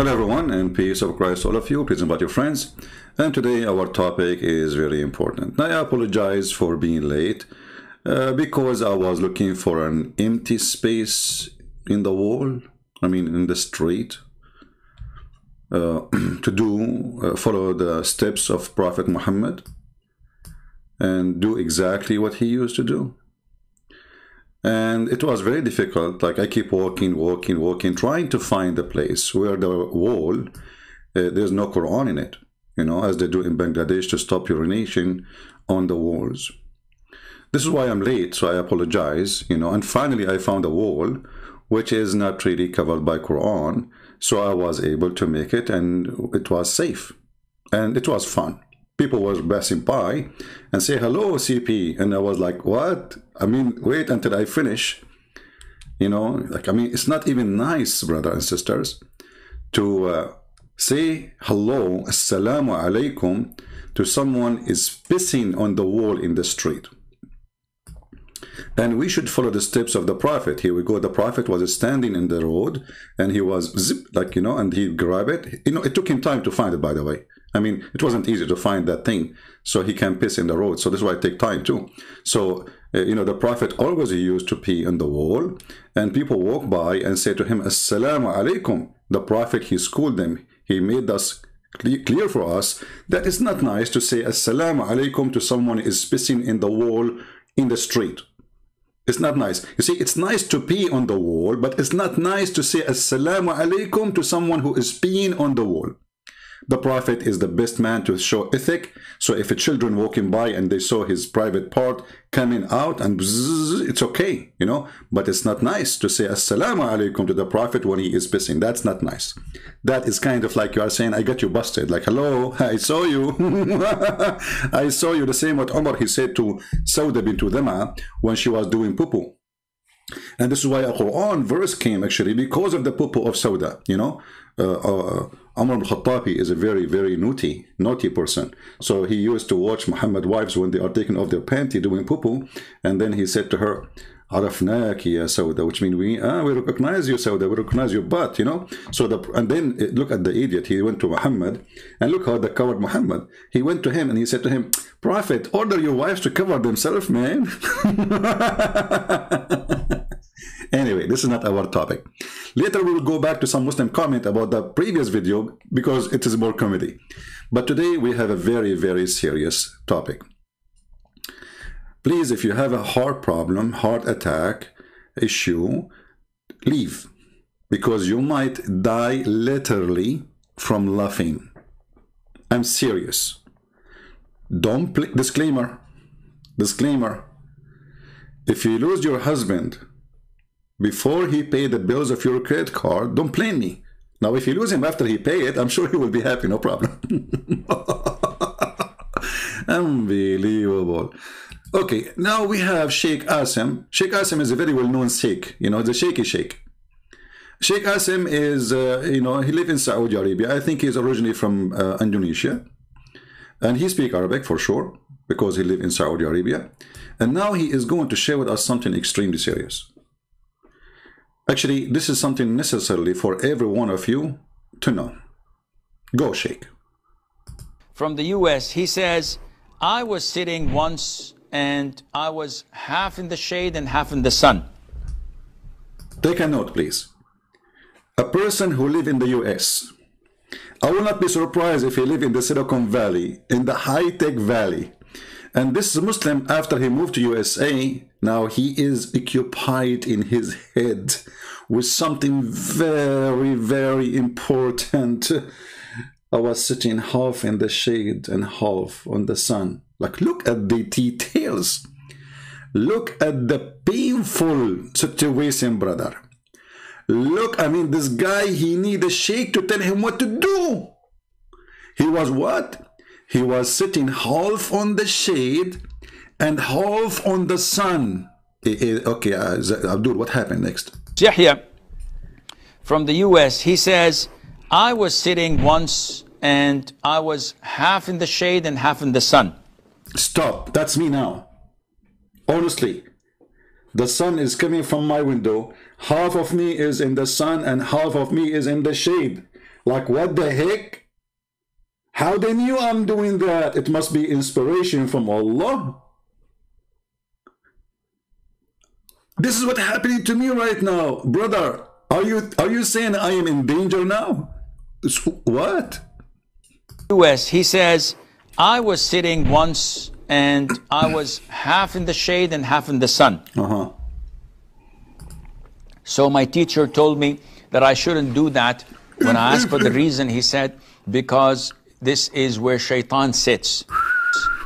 Hello everyone, and peace of Christ all of you. Please invite your friends. And today our topic is very important. Now, I apologize for being late because I was looking for an empty space in the wall, in the street, to follow the steps of Prophet Muhammad and do exactly what he used to do. And it was very difficult. Like, I keep walking, trying to find a place where the wall, there's no Quran in it, as they do in Bangladesh to stop urination on the walls. This is why I'm late, so I apologize, and finally I found a wall which is not really covered by Quran, so I was able to make it, and it was safe, and it was fun. People were passing by and say, hello, CP. And I was like, what? Wait until I finish. It's not even nice, brothers and sisters, to say hello, assalamu alaikum, to someone is pissing on the wall in the street. And we should follow the steps of the Prophet. Here we go. The Prophet was standing in the road, and he was zip, and he grabbed it. It took him time to find it, by the way. It wasn't easy to find that thing, so he can piss in the road. So this is why it takes time too. So, the Prophet always used to pee on the wall, and people walk by and say to him, Assalamu alaikum. The Prophet, he schooled them. He made us clear for us that it's not nice to say Assalamu alaikum to someone who is pissing in the wall in the street. It's not nice. You see, it's nice to pee on the wall, but it's not nice to say Assalamu alaikum to someone who is peeing on the wall. The Prophet is the best man to show ethic. So if a children walking by and they saw his private part coming out and bzzz, it's okay, but it's not nice to say Assalamu alaikum to the Prophet when he is pissing. That's not nice. That is kind of like you are saying, I got you busted. Like, hello, I saw you. I saw you. The same what Umar, he said to Sauda bint Dama when she was doing poo-poo. And this is why a Quran verse came actually because of the poo-poo of Sauda, Umar al-Khattabi is a very, very naughty person. So he used to watch Muhammad wives when they are taking off their panty doing poo-poo, and then he said to her, Arafnaki ya Sauda, which means we recognize you, Sauda, we recognize your butt, and then look at the idiot. He went to Muhammad, and look how they covered Muhammad. He went to him and he said to him, Prophet, order your wives to cover themselves, man. Anyway, this is not our topic. Later we will go back to some Muslim comment about the previous video because it is more comedy. But today we have a very, very serious topic. Please, if you have a heart problem, heart attack issue, leave. Because you might die literally from laughing. I'm serious. Don't play. Disclaimer. If you lose your husband before he paid the bills of your credit card, don't blame me. Now, if you lose him after he paid it, I'm sure he will be happy, no problem. Unbelievable. Okay, now we have Sheikh Asim. Sheikh Asim is a very well-known Sheikh, the shaky Sheikh. Sheikh Asim is, he lives in Saudi Arabia. I think he's originally from Indonesia. And he speaks Arabic for sure, because he lives in Saudi Arabia. And now he is going to share with us something extremely serious. Actually, this is something necessarily for every one of you to know. Go, Sheikh. From the US, he says, I was sitting once and I was half in the shade and half in the sun. Take a note, please. A person who lives in the US, I will not be surprised if he lives in the Silicon Valley, in the high-tech valley. And this Muslim, after he moved to USA, now he is occupied in his head with something very, very important. I was sitting half in the shade and half on the sun. Like, look at the details. Look at the painful situation, brother. Look, this guy, he need a sheikh to tell him what to do. He was what? He was sitting half on the shade and half on the sun. Okay, Abdul, what happened next? Yahya, from the US, he says, I was sitting once and I was half in the shade and half in the sun. Stop. That's me now. Honestly, the sun is coming from my window. Half of me is in the sun and half of me is in the shade. Like, what the heck? How they knew I'm doing that? It must be inspiration from Allah. This is what's happening to me right now, brother. Are you saying I am in danger now? What? US, he says, I was sitting once and I was half in the shade and half in the sun. So my teacher told me that I shouldn't do that. When I asked for the reason, he said, because this is where shaitan sits.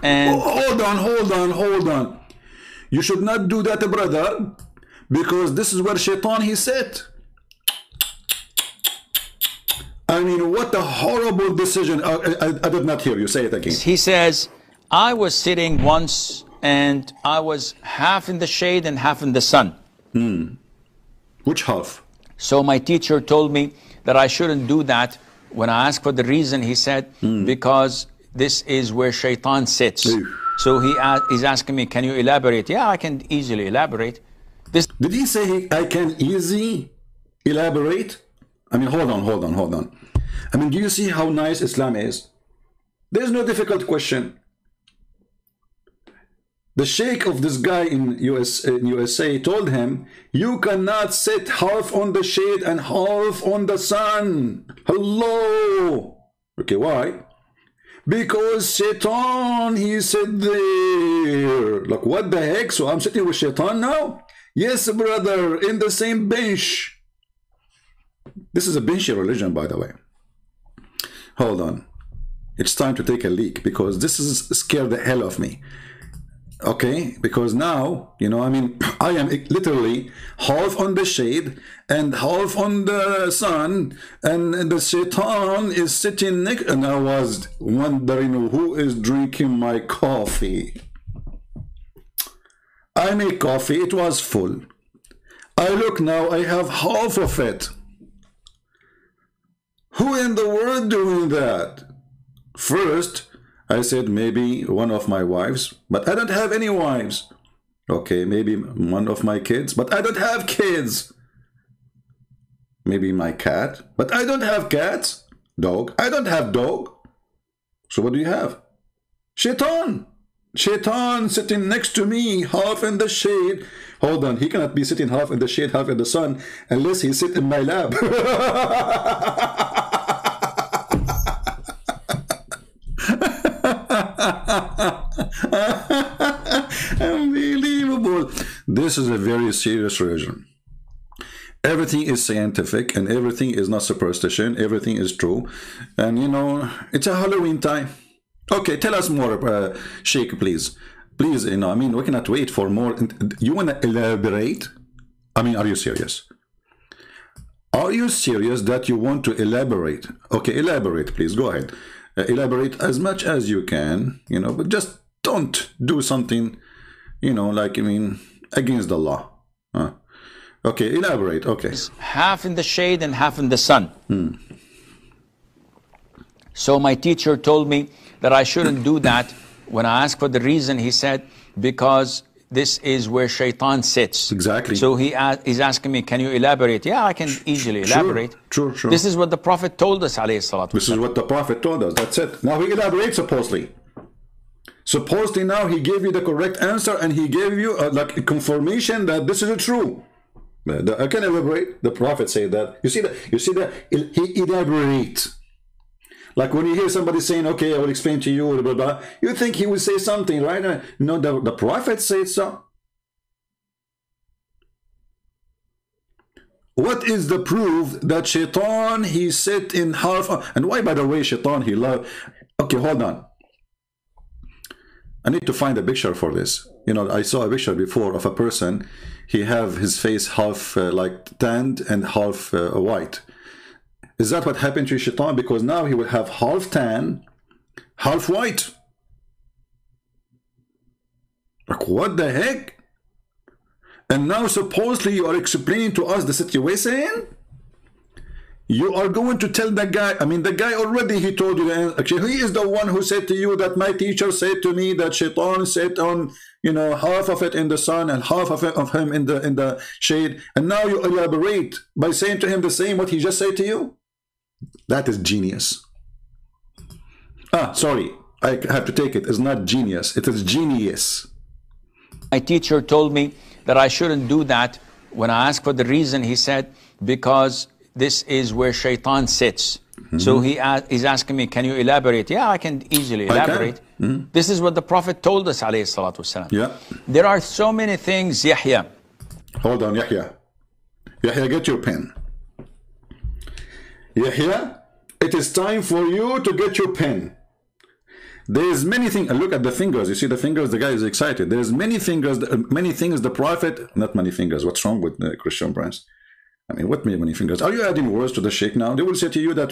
And hold on. You should not do that, brother, because this is where shaitan he sat. I mean, what a horrible decision. I did not hear you. Say it again. He says, I was sitting once and I was half in the shade and half in the sun. Which half? So my teacher told me that I shouldn't do that. When I asked for the reason, he said, because this is where shaitan sits. So he's asking me, can you elaborate? Yeah, I can easily elaborate. Did he say I can easily elaborate? I mean, hold on. I mean, do you see how nice Islam is? There's no difficult question. The sheikh of this guy in USA told him, you cannot sit half on the shade and half on the sun. Hello. Okay, why? Because shaitan, he said there. Like, what the heck? So I'm sitting with shaitan now? Yes, brother, in the same bench. This is a benchy religion, by the way. Hold on. It's time to take a leak, because this is scared the hell of me. Okay, because now, you know, I mean, I am literally half on the shade and half on the sun, and the shaitan is sitting next, and I was wondering who is drinking my coffee. I make coffee, it was full. I look now, I have half of it. Who in the world doing that? First, I said maybe one of my wives, but I don't have any wives. Okay, maybe one of my kids, but I don't have kids. Maybe my cat, but I don't have cats. Dog, I don't have dog. So what do you have? Shaitan. Shaitan sitting next to me, half in the shade. Hold on, he cannot be sitting half in the shade, half in the sun, unless he sit in my lap. Unbelievable. This is a very serious religion. Everything is scientific and everything is not superstition. Everything is true. And you know, it's a Halloween time. Okay, tell us more, Sheikh, please. Please, you know, I mean, we cannot wait for more. You want to elaborate? I mean, are you serious? Are you serious that you want to elaborate? Okay, elaborate, please. Go ahead. Elaborate as much as you can, you know, but just don't do something, you know, like, I mean, against the law. Okay, elaborate. Okay. Half in the shade and half in the sun. So my teacher told me that I shouldn't do that. When I asked for the reason, he said, because this is where shaitan sits. Exactly. So he's asking me, can you elaborate? Yeah, I can easily elaborate. Sure. This is what the Prophet told us, alayhi salatu. This is what the Prophet told us. That's it. Now he elaborates supposedly. Supposedly now he gave you the correct answer and he gave you like a confirmation that this is true. I can elaborate. The Prophet said that. You see that he elaborates. Like when you hear somebody saying, okay, I will explain to you, blah, blah, blah, you think he will say something, right? No, the Prophet said so. What is the proof that shaitan, he sit in half? And why, by the way, shaitan, he loved? Okay, hold on. I need to find a picture for this. You know, I saw a picture before of a person. He have his face half like tanned and half white. Is that what happened to shaitan? Because now he will have half tan, half white. Like, what the heck? And now supposedly you are explaining to us the situation? You are going to tell the guy, I mean, the guy already, he told you, actually, he is the one who said to you that my teacher said to me that shaitan sat on, you know, half of it in the sun and half of it of him in the shade. And now you elaborate by saying to him the same what he just said to you? That is genius. Ah, sorry. I have to take it. It's not genius. It is genius. My teacher told me that I shouldn't do that. When I asked for the reason, he said, because this is where shaitan sits. So he's asking me, can you elaborate? Yeah, I can easily elaborate. This is what the Prophet told us, alayhi salatu wasalam. Yeah. There are so many things, Yahya. Hold on, Yahya. Yahya, get your pen. Yahya, it is time for you to get your pen. There's many things. Look at the fingers. You see the fingers? The guy is excited. There's many fingers, many things the Prophet, not many fingers. What's wrong with Christian Prince? I mean, what many fingers? Are you adding words to the sheikh now? They will say to you that,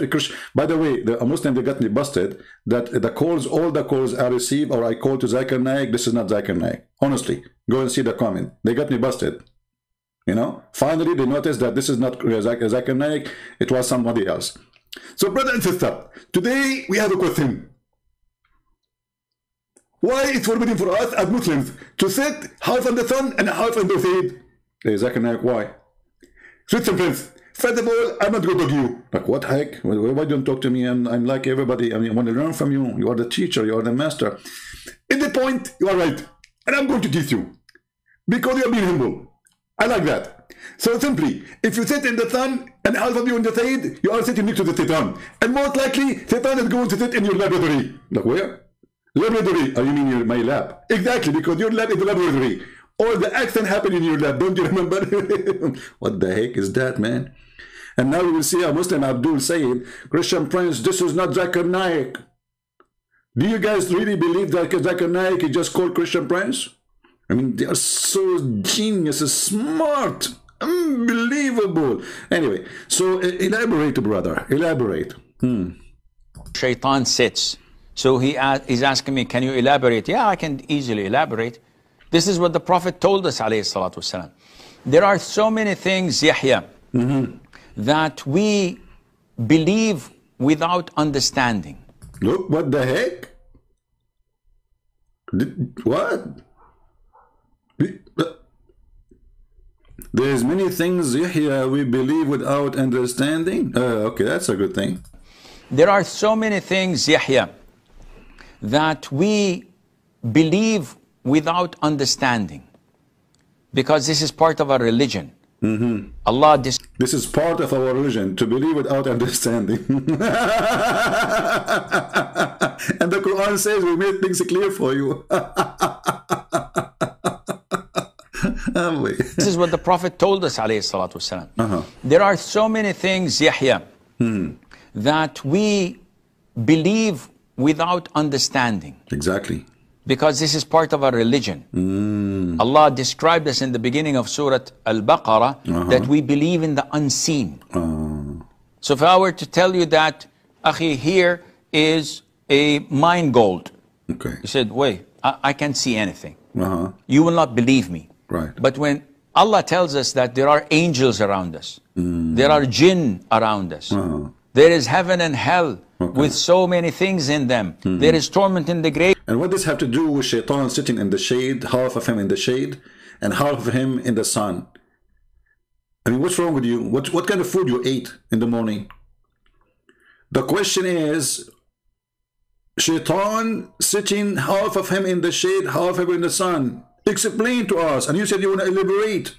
by the way, a Muslim, they got me busted, that the calls, all the calls I receive or I call to Zakir Naik, this is not Zakir Naik. Honestly, go and see the comment. They got me busted. You know, finally they noticed that this is not Zakir Naik, it was somebody else. So, brother and sister, today we have a question. Why it's forbidden for us as Muslims to sit half on the sun and half on the shade? Hey, Zakir Naik, why? Listen, friends, first of all, I'm not going to you. Like, what heck? Why don't you talk to me? I'm like everybody. I mean, I want to learn from you. You are the teacher. You are the master. In the point, you are right. And I'm going to teach you. Because you are being humble. I like that. So simply, if you sit in the sun and half of you in the shade, you are sitting next to the Satan. And most likely, Satan is going to sit in your laboratory. Like, where? Laboratory. Oh, you mean my lab? Exactly, because your lab is the laboratory. Or the accent happened in your lab, don't you remember? What the heck is that, man? And now we will see a Muslim Abdul saying, Christian Prince, this is not Zakir Naik. Do you guys really believe that Zakir Naik is just called Christian Prince? I mean, they are so genius, smart, unbelievable. Anyway, so elaborate, brother, elaborate. Shaitan sits. So he's asking me, can you elaborate? Yeah, I can easily elaborate. This is what the Prophet told us, alayhi salatu wasalam. There are so many things, Yahya, that we believe without understanding. Look, what the heck? What? There's many things, Yahya, we believe without understanding? Okay, that's a good thing. There are so many things, Yahya, that we believe without understanding, because this is part of our religion. Allah, this is part of our religion, to believe without understanding. And the Quran says we made things clear for you. This is what the Prophet told us, alayhi salatu wasalam. There are so many things, Yahya, that we believe without understanding. Exactly. Because this is part of our religion. Allah described us in the beginning of Surah Al-Baqarah that we believe in the unseen. So if I were to tell you that, Akhi, here is a mine gold. Okay. You said, wait, I can't see anything. You will not believe me. Right. But when Allah tells us that there are angels around us, there are jinn around us, there is heaven and hell with so many things in them, there is torment in the grave. And what does have to do with Shaitan sitting in the shade, half of him in the shade, and half of him in the sun? I mean, what's wrong with you? What kind of food you ate in the morning? The question is, Shaitan sitting, half of him in the shade, half of him in the sun. Explain to us. And you said you want to elaborate.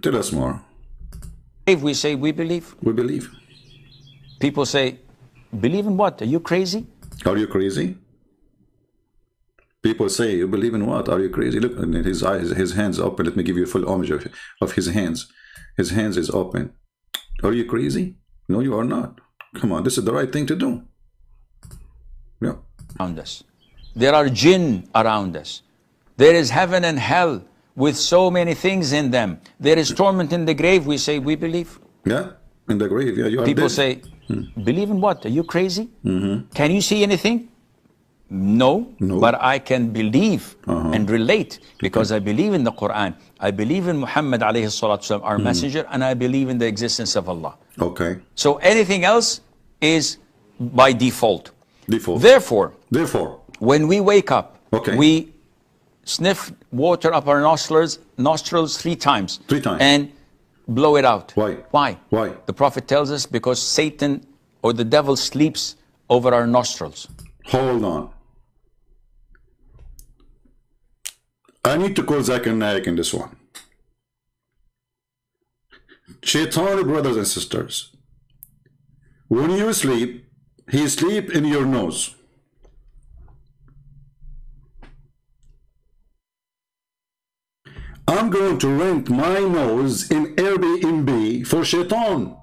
Tell us more. If we say we believe. We believe. People say, believe in what? Are you crazy? Are you crazy? People say, you believe in what? Are you crazy? Look in his eyes, his hands open. Let me give you a full image of his hands. His hands is open. Are you crazy? No, you are not. Come on, this is the right thing to do. Yeah. Around us. There are jinn around us. There is heaven and hell with so many things in them. There is torment in the grave. We say, we believe. Yeah, in the grave. Yeah, you are People dead. say, believe in what? Are you crazy? Can you see anything? No, but I can believe and relate because I believe in the Quran. I believe in Muhammad alayhi salatu wasalam, our messenger, and I believe in the existence of Allah. Okay. So anything else is by default. Default. Therefore, when we wake up, we sniff water up our nostrils 3 times. 3 times. And blow it out. Why? Why? Why? The Prophet tells us because Satan or the devil sleeps over our nostrils. Hold on. I need to call Zakir Naik in this one. Shaitan, brothers and sisters, when you sleep, he sleep in your nose. I'm going to rent my nose in Airbnb for Shaitan.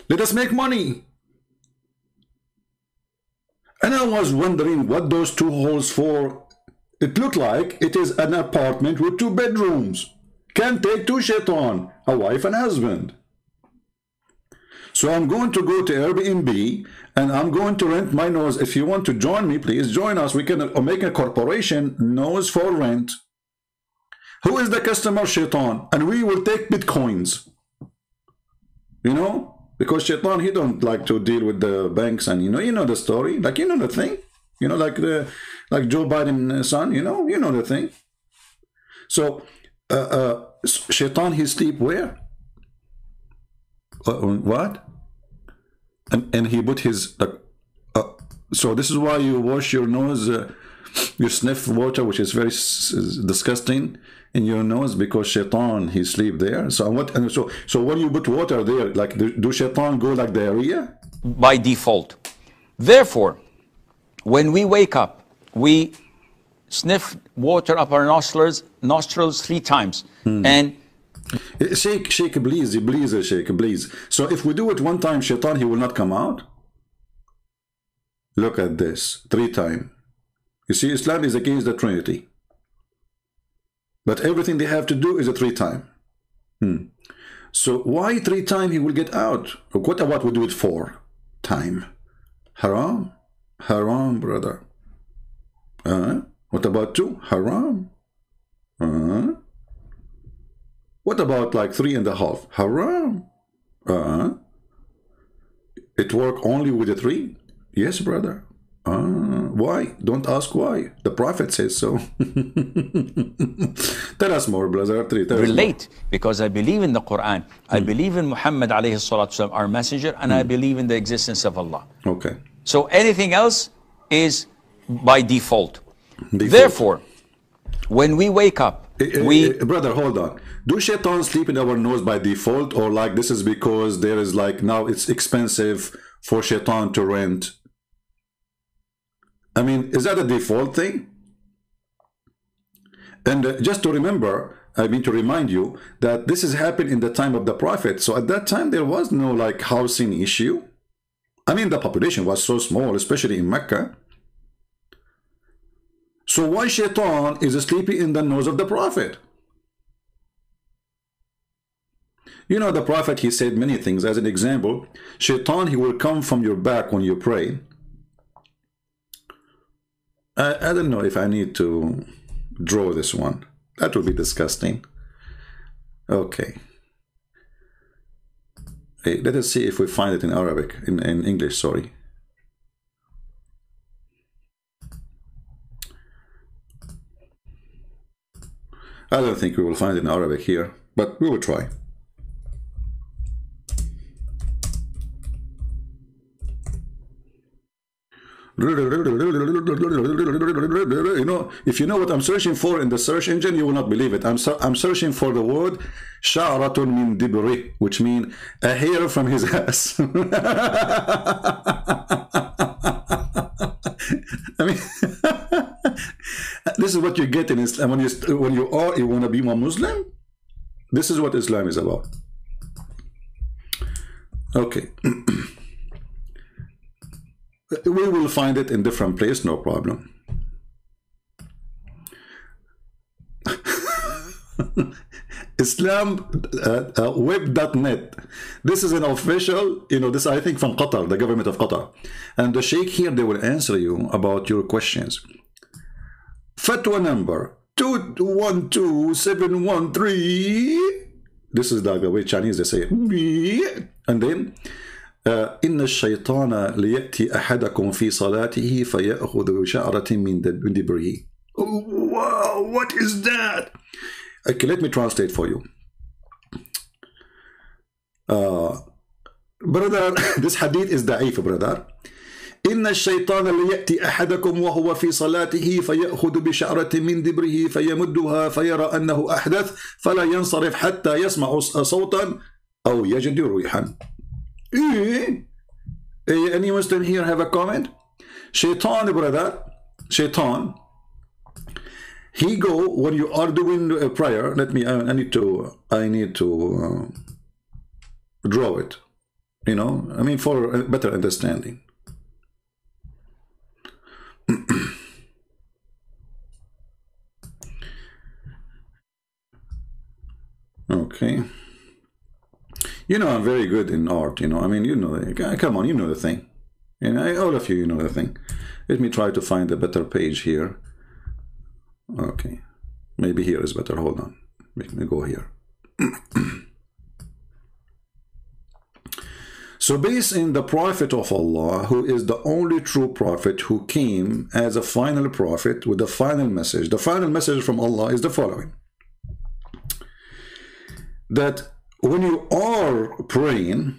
Let us make money. And I was wondering what those two holes for. It looked like it is an apartment with 2 bedrooms. Can take 2 Shaitan, a wife and husband. So I'm going to go to Airbnb and I'm going to rent my nose. If you want to join me, please join us. We can make a corporation, nose for rent. Who is the customer? Shaitan. And we will take bitcoins. You know? Because Shaitan, he don't like to deal with the banks, and you know the story. Like, you know the thing. You know, like Joe Biden's son, you know the thing. So Shaitan, he sleep where? What? And he put his so this is why you wash your nose, you sniff water, which is very disgusting, in your nose, because Shaitan, he sleep there. So what? And so when you put water there, like do Shaitan go like diarrhea? By default. Therefore, when we wake up, we sniff water up our nostrils 3 times. And Shake, please, shake, please. So if we do it 1 time, Shaitan, he will not come out. Look at this, 3 times. You see, Islam is against the Trinity. But everything they have to do is a 3 times. So why 3 times he will get out? What about we do it 4 times? Haram? Haram, brother. What about 2? Haram. What about like 3.5? Haram. It work only with the 3? Yes, brother. Why? Don't ask why. The Prophet says so. Tell us more, brother. Relate, because I believe in the Quran. I believe in Muhammad alayhi salatu wasalam, our messenger, and I believe in the existence of Allah. Okay. So anything else is by default. Therefore, when we wake up, brother, hold on. Do Shaitan sleep in our nose by default, or like this is because there is like now it's expensive for Shaitan to rent? I mean, is that a default thing? And just to remember, I mean to remind you that this has happened in the time of the Prophet. So at that time there was no like housing issue. I mean, the population was so small, especially in Mecca. So why Shaitan is sleeping in the nose of the Prophet? You know, the Prophet, he said many things. As an example, Shaitan, he will come from your back when you pray. I don't know if I need to draw this one. That would be disgusting. Okay. Hey, let us see if we find it in Arabic, in English, sorry. I don't think we will find it in Arabic here, but we will try. You know, if you know what I'm searching for in the search engine, you will not believe it. I'm searching for the word sha'ratun min dibri, which means a hair from his ass. I mean, this is what you get in Islam when you want to be a Muslim. This is what Islam is about. Okay. We will find it in different place, no problem. Islam web.net. This is an official, you know, this I think from Qatar, the government of Qatar. And the Sheikh here, they will answer you about your questions. Fatwa number 212713. This is like the way Chinese they say it. And then إن الشيطان ليأتي أحدكم في صلاته فيأخذ شعرة من دبره. Wow, what is that? Okay, let me translate for you. Brother, this hadith is da'if, brother. إن الشيطان ليأتي أحدكم وهو في صلاته فيأخذ بشعرة من دبره فيمدها فيرى أنه أحدث فلا ينصرف حتى يسمع صوتا أو يجد ريحا. Any Muslim here have a comment? Shaitan, brother, Shaitan, he go when you are doing a prayer. Let me. I need to draw it. You know, I mean, for a better understanding. Okay. You know, I'm very good in art. You know, I mean, you know, come on, you know the thing. You know, all of you, you know the thing. Let me try to find a better page here. Okay, maybe here is better. Hold on, let me go here. So based in the Prophet of Allah, who is the only true prophet who came as a final prophet with the final message. The final message from Allah is the following: that when you are praying,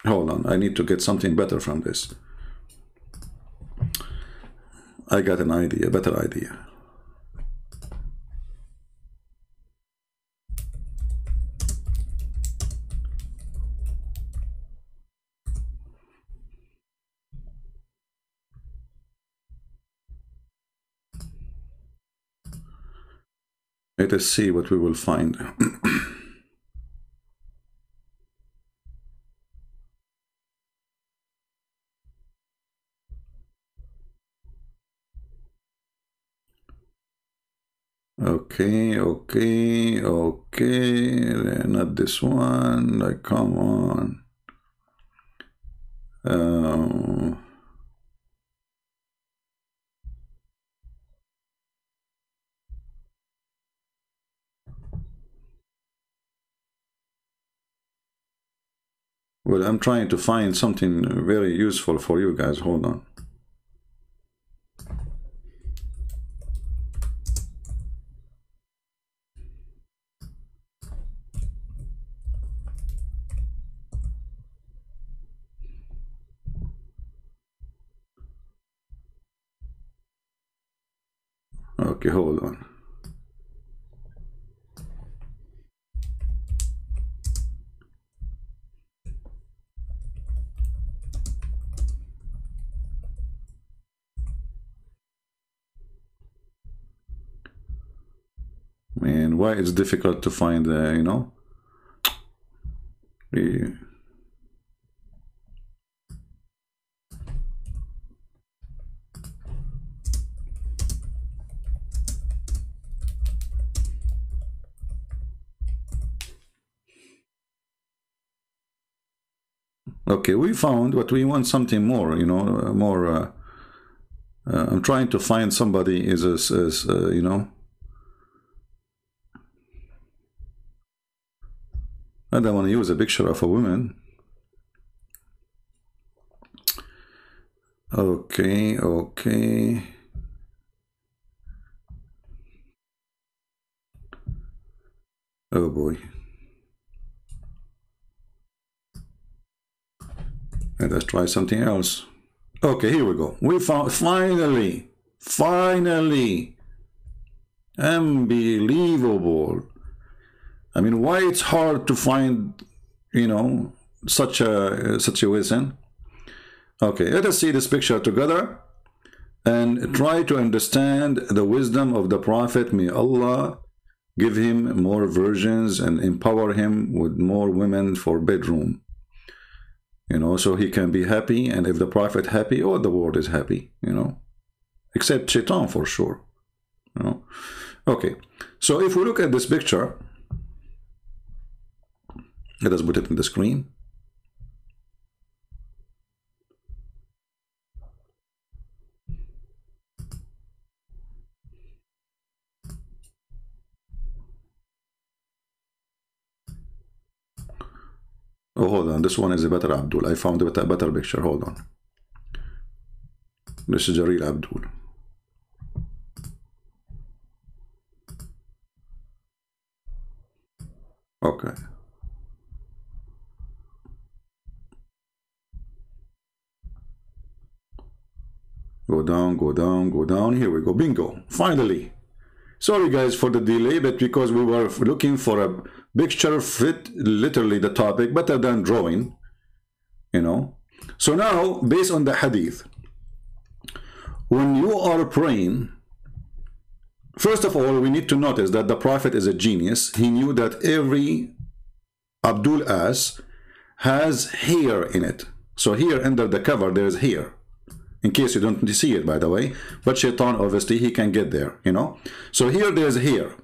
hold on, I need to get something better from this. I got an idea, better idea. Let us see what we will find. Okay, not this one, like, come on. Well, I'm trying to find something very useful for you guys. Hold on. Okay, hold on. Man, why it's difficult to find, you know? Okay, we found, but we want something more, you know, more. I'm trying to find somebody you know. I don't want to use a picture of a woman. Okay. Oh boy. Let us try something else. Okay, here we go. We found, finally, unbelievable. I mean, why it's hard to find, you know, such a situation. Okay, let us see this picture together and try to understand the wisdom of the Prophet. May Allah give him more virgins and empower him with more women for bedroom. You know, so he can be happy, and if the Prophet happy, all the world is happy, you know, except Shaitan for sure, you know. Okay, so if we look at this picture, let us put it in the screen. Oh, hold on. This one is a better Abdul. I found a better picture. Hold on. This is Jareel Abdul. Okay. Go down, go down, go down. Here we go. Bingo. Finally. Sorry guys for the delay, but because we were looking for a picture fit literally the topic better than drawing, you know. So now, based on the hadith, when you are praying, first of all, we need to notice that the Prophet is a genius. He knew that every Abdul As has hair in it. So here under the cover there is hair. In case you don't see it, by the way. But Shaitan, obviously, he can get there, you know. So here there's hair.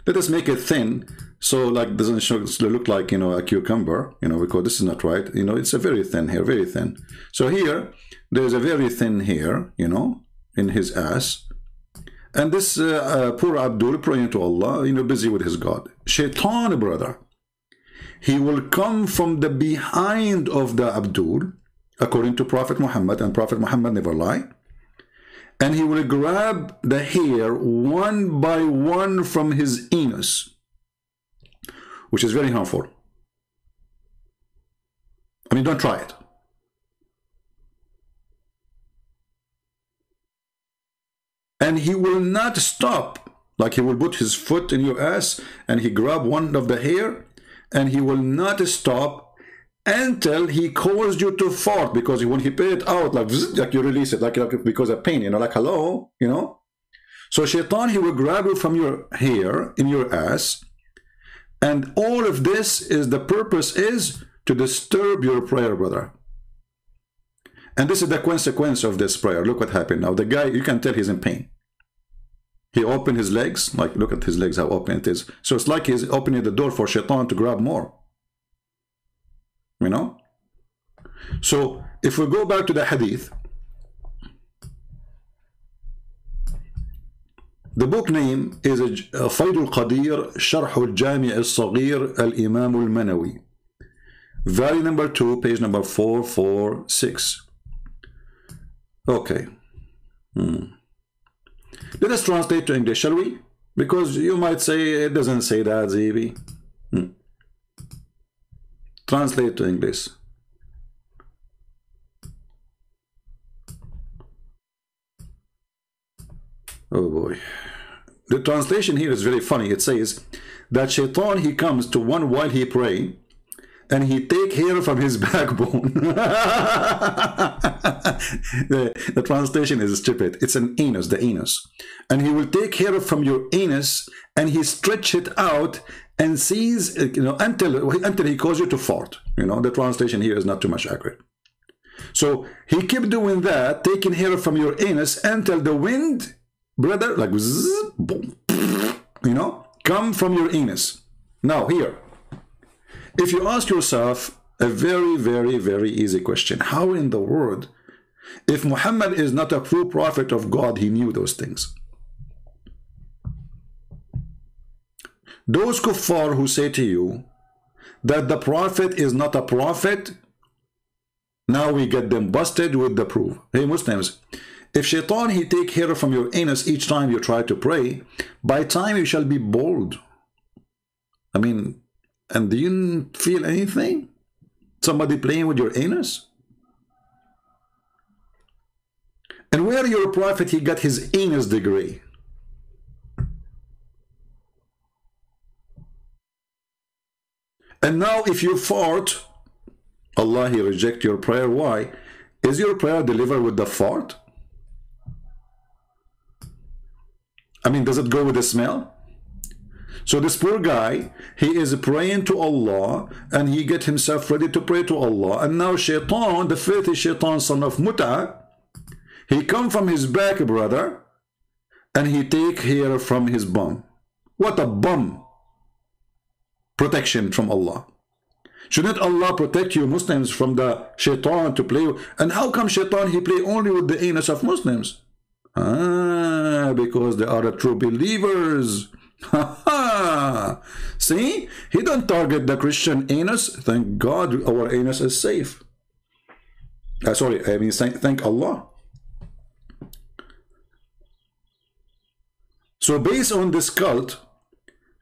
Let us make it thin, so like doesn't look like, you know, a cucumber, you know, because this is not right. You know, it's a very thin hair, very thin. So here there's a very thin hair, you know, in his ass. And this poor Abdul praying to Allah, you know, busy with his God. Shaitan, brother, he will come from the behind of the Abdul, according to Prophet Muhammad, and Prophet Muhammad never lie, and he will grab the hair one by one from his anus, which is very harmful. I mean, don't try it. And he will not stop. Like he will put his foot in your ass and he grab one of the hair, and he will not stop until he caused you to fart, because when he pay it out, like you release it, like because of pain, you know, like hello, you know. So Shaitan, he will grab you from your hair in your ass, and all of this is, the purpose is to disturb your prayer, brother. And this is the consequence of this prayer. Look what happened now. The guy, you can tell he's in pain. He opened his legs, like look at his legs, how open it is. So it's like he's opening the door for Shaitan to grab more. You know? So if we go back to the hadith, the book name is Fayd al-Qadir Sharh al-Jami' al-Saghir al-Imam al-Manawi, volume number 2, page number 446. Okay. Let us translate to English, shall we? Because you might say it doesn't say that, Zibi. Translate to English. Oh boy. The translation here is very funny. It says that Shaitan, he comes to one while he pray, and he take hair from his backbone. the translation is stupid. It's an anus, the anus. And he will take hair from your anus and he stretch it out and sees, you know, until he causes you to fart. You know, the translation here is not too much accurate. So he kept doing that, taking hair from your anus until the wind, brother, like zzz, boom, you know, come from your anus. Now here, if you ask yourself a very, very, very easy question, how in the world, if Muhammad is not a true prophet of God, he knew those things? Those kuffar who say to you that the prophet is not a prophet, now we get them busted with the proof. Hey Muslims, if Shaitan, he take hair from your anus each time you try to pray, by time you shall be bald. I mean, and do you feel anything? Somebody playing with your anus? And where your prophet, he got his anus degree? And now if you fart, Allah, he reject your prayer. Why? Is your prayer delivered with the fart? I mean, does it go with the smell? So this poor guy, he is praying to Allah, and he get himself ready to pray to Allah. And now Shaitan, the filthy Shaitan, son of Muta, he come from his back, brother, and he take hair from his bum. What a bum protection from Allah. Shouldn't Allah protect you Muslims from the Shaitan to play? And how come Shaitan, he play only with the anus of Muslims? Because they are the true believers. See, he don't target the Christian anus. Thank God our anus is safe. Sorry, I mean thank Allah. So based on this cult,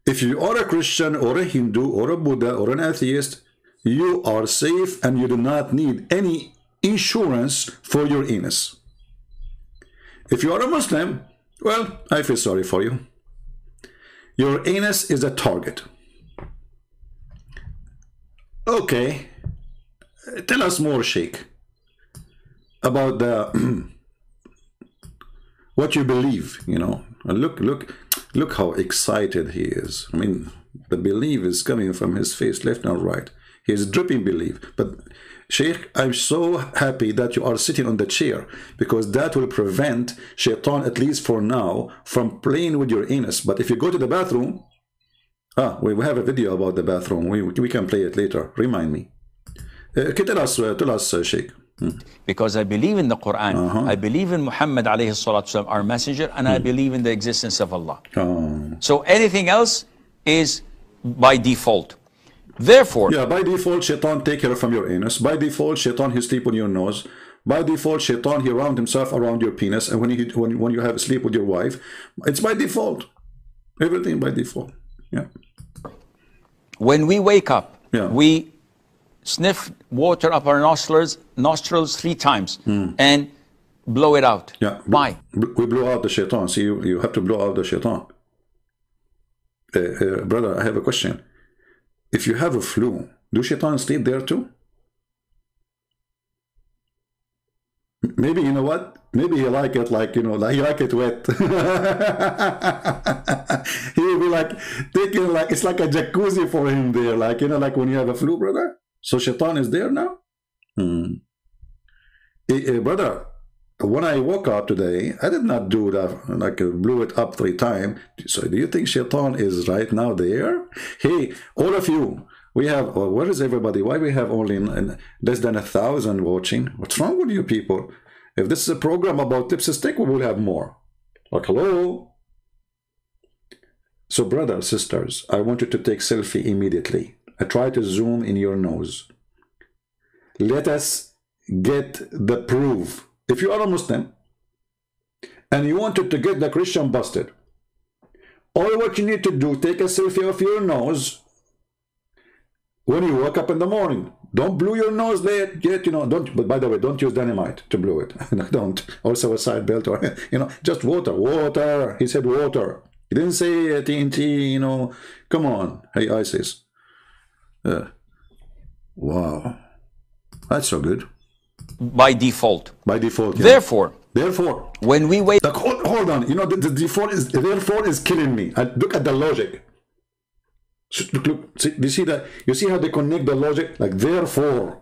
If you are a Christian or a Hindu or a Buddha or an atheist, you are safe and you do not need any insurance for your anus. If you are a Muslim, well, I feel sorry for you. Your anus is a target. Okay, tell us more, Sheikh, about the what you believe. You know, look how excited he is. I mean, the belief is coming from his face, left and right. He is dripping belief. But Sheikh, I'm so happy that you are sitting on the chair, because that will prevent Shaitan, at least for now, from playing with your anus. But if you go to the bathroom, we have a video about the bathroom. We can play it later. Remind me. Tell us, Sheikh. Because I believe in the Quran, I believe in Muhammad alayhi salatu wasalam, our messenger, and I believe in the existence of Allah. So anything else is by default. Therefore, yeah, by default, Shaitan take care from your anus. By default, Shaitan he sleep on your nose. By default, Shaitan he round himself around your penis. And when you have sleep with your wife, it's by default. Everything by default. Yeah. When we wake up, yeah, we sniff water up our nostrils 3 times and blow it out. Yeah. Why? We blow out the Shaitan. See, you have to blow out the Shaitan. Brother, I have a question. If you have a flu, do Shaitan sleep there too? Maybe, you know what? Maybe he like it like, you know, like he like it wet. He will be like taking, like, it's like a jacuzzi for him there, like, you know, like when you have a flu, brother. So Shaitan is there now? Brother, when I woke up today, I did not do that, like blew it up 3 times. So do you think Shaitan is right now there? Hey, all of you, we have, where is everybody? Why we have only less than 1,000 watching? What's wrong with you people? If this is a program about tips and stick, we will have more. Like, hello? So brothers, sisters, I want you to take selfie immediately. I try to zoom in your nose. Let us get the proof. If you are a Muslim and you wanted to get the Christian busted, all what you need to do, take a selfie of your nose when you wake up in the morning. Don't blow your nose yet, you know, don't, but by the way, don't use dynamite to blow it. Don't. Also a side belt or, you know, just water. He said water. He didn't say TNT, you know. Come on. Hey, ISIS. Wow. That's so good. By default. By default, yeah. Therefore, when we wait... Like, hold on. You know, the default is... Therefore is killing me. Look at the logic. Look. See, you see that? You see how they connect the logic? Like, therefore.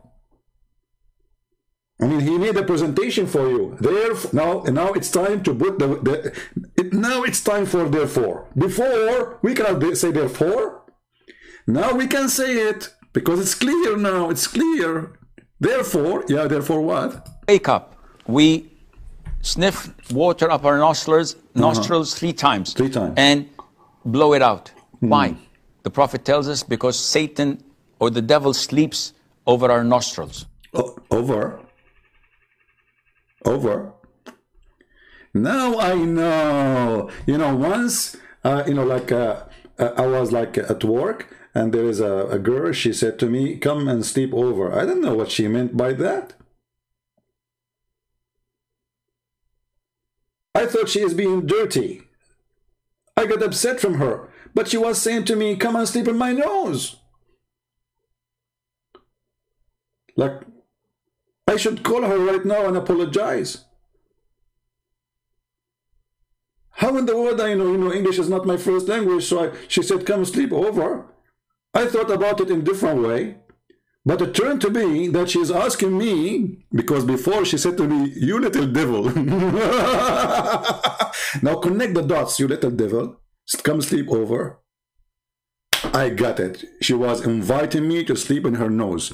I mean, he made a presentation for you. Therefore, now it's time to put now it's time for therefore. Before, we cannot say therefore. Now we can say it. Because it's clear now. It's clear. Therefore, yeah, therefore what? Wake up. We sniff water up our nostrils 3 times. 3 times. And blow it out. Why? The Prophet tells us because Satan or the devil sleeps over our nostrils. Over? Now I know. You know, once, you know, like I was like at work, and there is a girl, she said to me, come and sleep over. I don't know what she meant by that. I thought she is being dirty. I got upset from her. But she was saying to me, come and sleep in my nose. Like, I should call her right now and apologize. How in the world, you know, English is not my first language, so she said, come sleep over. I thought about it in a different way, but it turned to be that she's asking me, because before she said to me, you little devil. Now connect the dots, you little devil. Come sleep over. I got it. She was inviting me to sleep in her nose.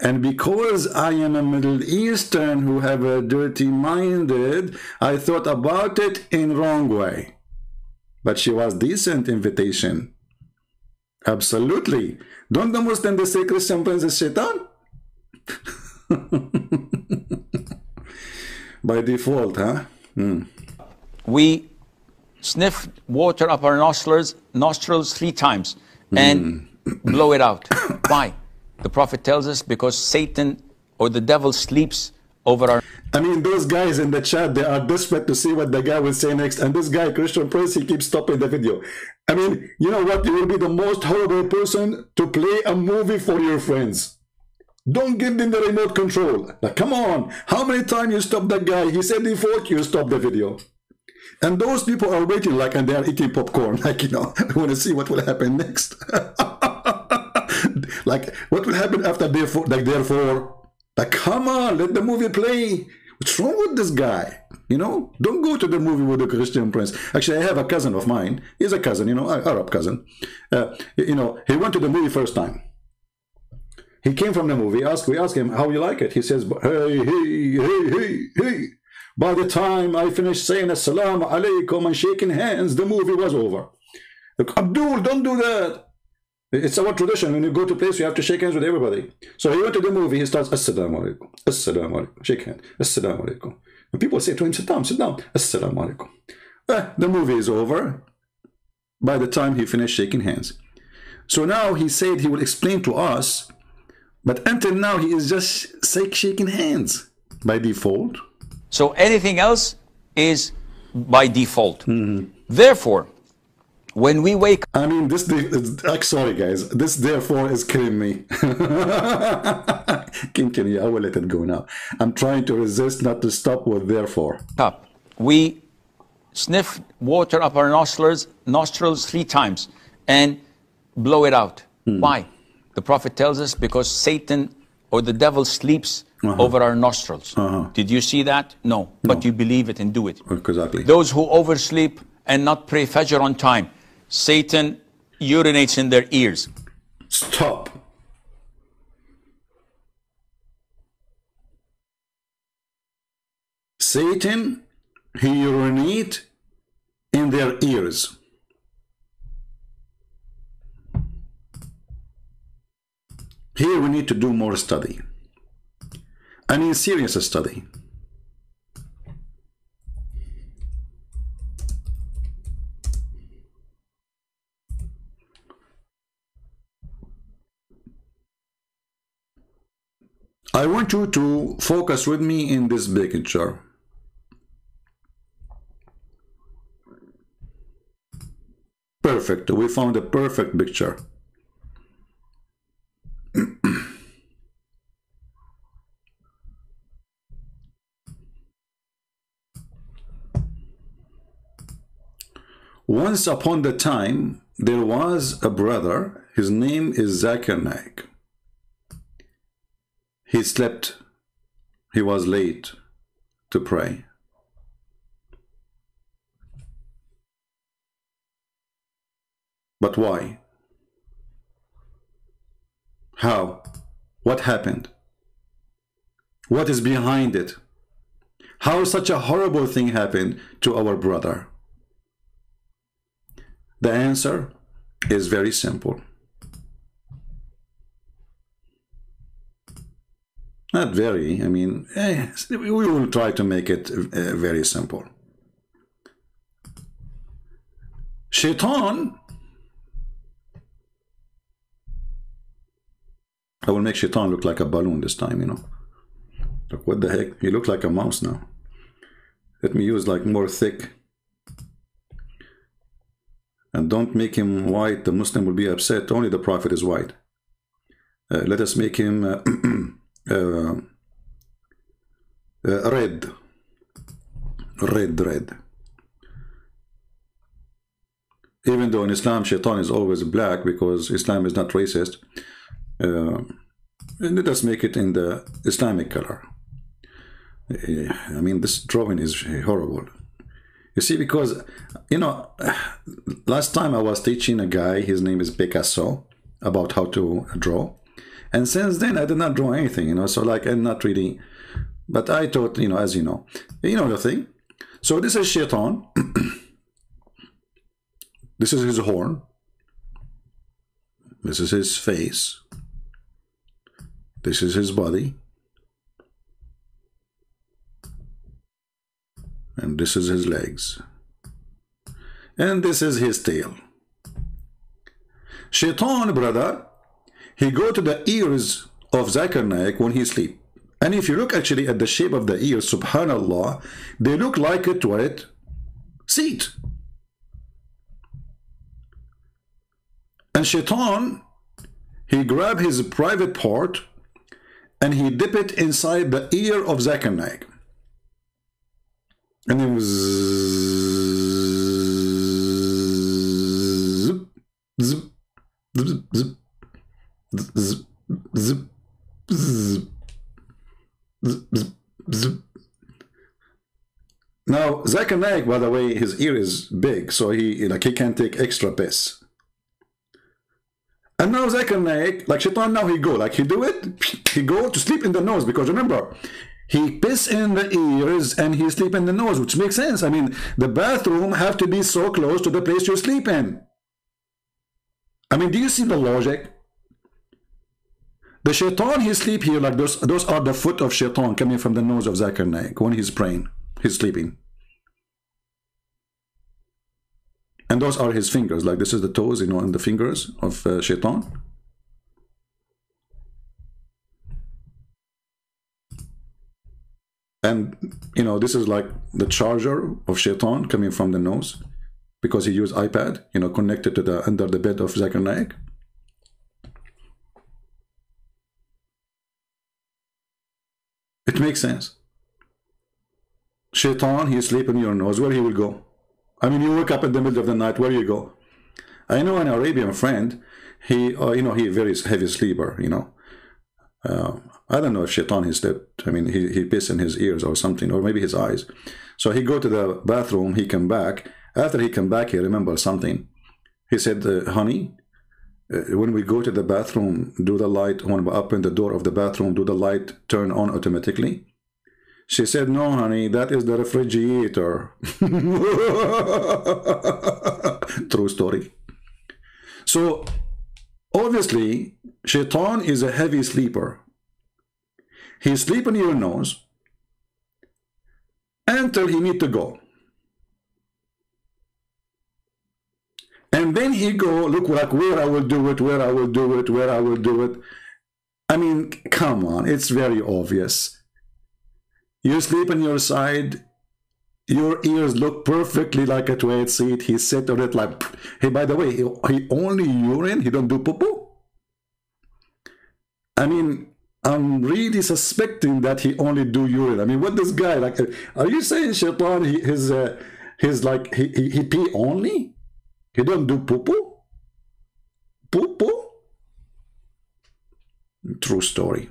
And because I am a Middle Eastern who have a dirty-minded, I thought about it in wrong way. But she was decent invitation. Absolutely. Don't the Muslims, they say Christian Prince is Shaitan? By default, huh? We sniff water up our nostrils 3 times and blow it out. Why? The Prophet tells us because Satan or the devil sleeps over our... I mean, those guys in the chat, they are desperate to see what the guy will say next. And this guy, Christian Prince, he keeps stopping the video. I mean, you know what? You will be the most horrible person to play a movie for your friends. Don't give them the remote control. Like, come on. How many times you stop that guy? He said default, you stop the video. And those people are waiting, like, and they are eating popcorn. Like, you know, I want to see what will happen next. Like, what will happen after therefore? Like, therefore. Like, come on, let the movie play. What's wrong with this guy? You know, don't go to the movie with the Christian Prince. Actually, I have a cousin of mine. He's a cousin, you know, Arab cousin. You know, he went to the movie first time. He came from the movie. We asked him how you like it. He says, hey. By the time I finished saying assalamu alaikum and shaking hands, the movie was over. Look, Abdul, don't do that. It's our tradition. When you go to a place, you have to shake hands with everybody. So he went to the movie. He starts, assalamu alaikum, assalamu alaikum, shake hands, assalamu alaikum. And people say to him, sit down, assalamu alaikum. The movie is over by the time he finished shaking hands. So now he said he will explain to us, but until now he is just shaking hands by default. So anything else is by default. Therefore, when we wake up... I mean, sorry guys, this therefore is killing me. Continue, I will let it go now. I'm trying to resist not to stop with therefore. We sniff water up our nostrils 3 times and blow it out. Why? The Prophet tells us because Satan or the devil sleeps over our nostrils. Did you see that? No. But you believe it and do it. Exactly. Those who oversleep and not pray Fajr on time, Satan urinates in their ears. Stop. Satan, he urinates in their ears. Here we need to do more study. I mean, serious study. I want you to focus with me in this picture. Perfect. We found a perfect picture. Once upon the time, there was a brother. His name is Zakir Naik. He slept. He was late to pray. But why? How? What happened? What is behind it? How such a horrible thing happened to our brother? The answer is very simple. Not very, I mean, we will try to make it very simple. Shaitan, I will make Shaitan look like a balloon this time, you know. Look, what the heck? He looks like a mouse now. Let me use like more thick. And don't make him white. The Muslim will be upset. Only the Prophet is white. Let us make him red. Red. Even though in Islam, Shaitan is always black because Islam is not racist. Let us make it in the Islamic color. I mean, this drawing is horrible. You see, because, you know, last time I was teaching a guy, his name is Picasso, about how to draw. And since then, I did not draw anything, you know, so like, I'm not really, but I thought, you know, as you know the thing. So this is Shaitan. This is his horn. This is his face. This is his body. And this is his legs. And this is his tail. Shaitan, brother, he go to the ears of Zakir Naik when he sleep. And if you look actually at the shape of the ears, subhanallah, they look like a toilet seat. And Shaitan, he grab his private part and he dip it inside the ear of Zakir Naik. And it was zip, zip, zip, zip, zip, zip, zip, zip, zip. Now, Zakir Naik, by the way, his ear is big, so he can't take extra piss. And now Zakir Naik, like Shaitan, now he go to sleep in the nose, because remember, he piss in the ears and he sleep in the nose, which makes sense. I mean, the bathroom have to be so close to the place you sleep in. I mean, do you see the logic? The Shaitan, he sleep here like those are the foot of Shaitan coming from the nose of Zakir Naik when he's praying, he's sleeping. And those are his fingers, like this is the toes, and the fingers of Shaitan. And, this is like the charger of Shaitan coming from the nose, because he used iPad, connected to under the bed of Zakir Naik. It makes sense. Shaitan, he sleep in your nose, where he will go? I mean, you wake up in the middle of the night, where you go? I know an Arabian friend, he very heavy sleeper, I don't know if Shaitan he slept. I mean, he pissed in his ears or something, or maybe his eyes. So he go to the bathroom, he come back. After he come back, he remembers something. He said, honey, when we go to the bathroom, do the light, when we open the door of the bathroom, do the light turn on automatically? She said, no, honey, that is the refrigerator. True story. So, obviously, Shaitan is a heavy sleeper. He sleep in your nose until he need to go. And then he go, look, like, where I will do it, where I will do it, where I will do it. I mean, come on, it's very obvious. You sleep on your side, your ears look perfectly like a toilet seat. He sit on it like, hey, by the way, he only urine, he don't do poo-poo? I mean, I'm really suspecting that he only do urine. I mean, what this guy, like, are you saying Shaitan, his like, he pee only? He don't do poo-poo? Poo-poo? True story.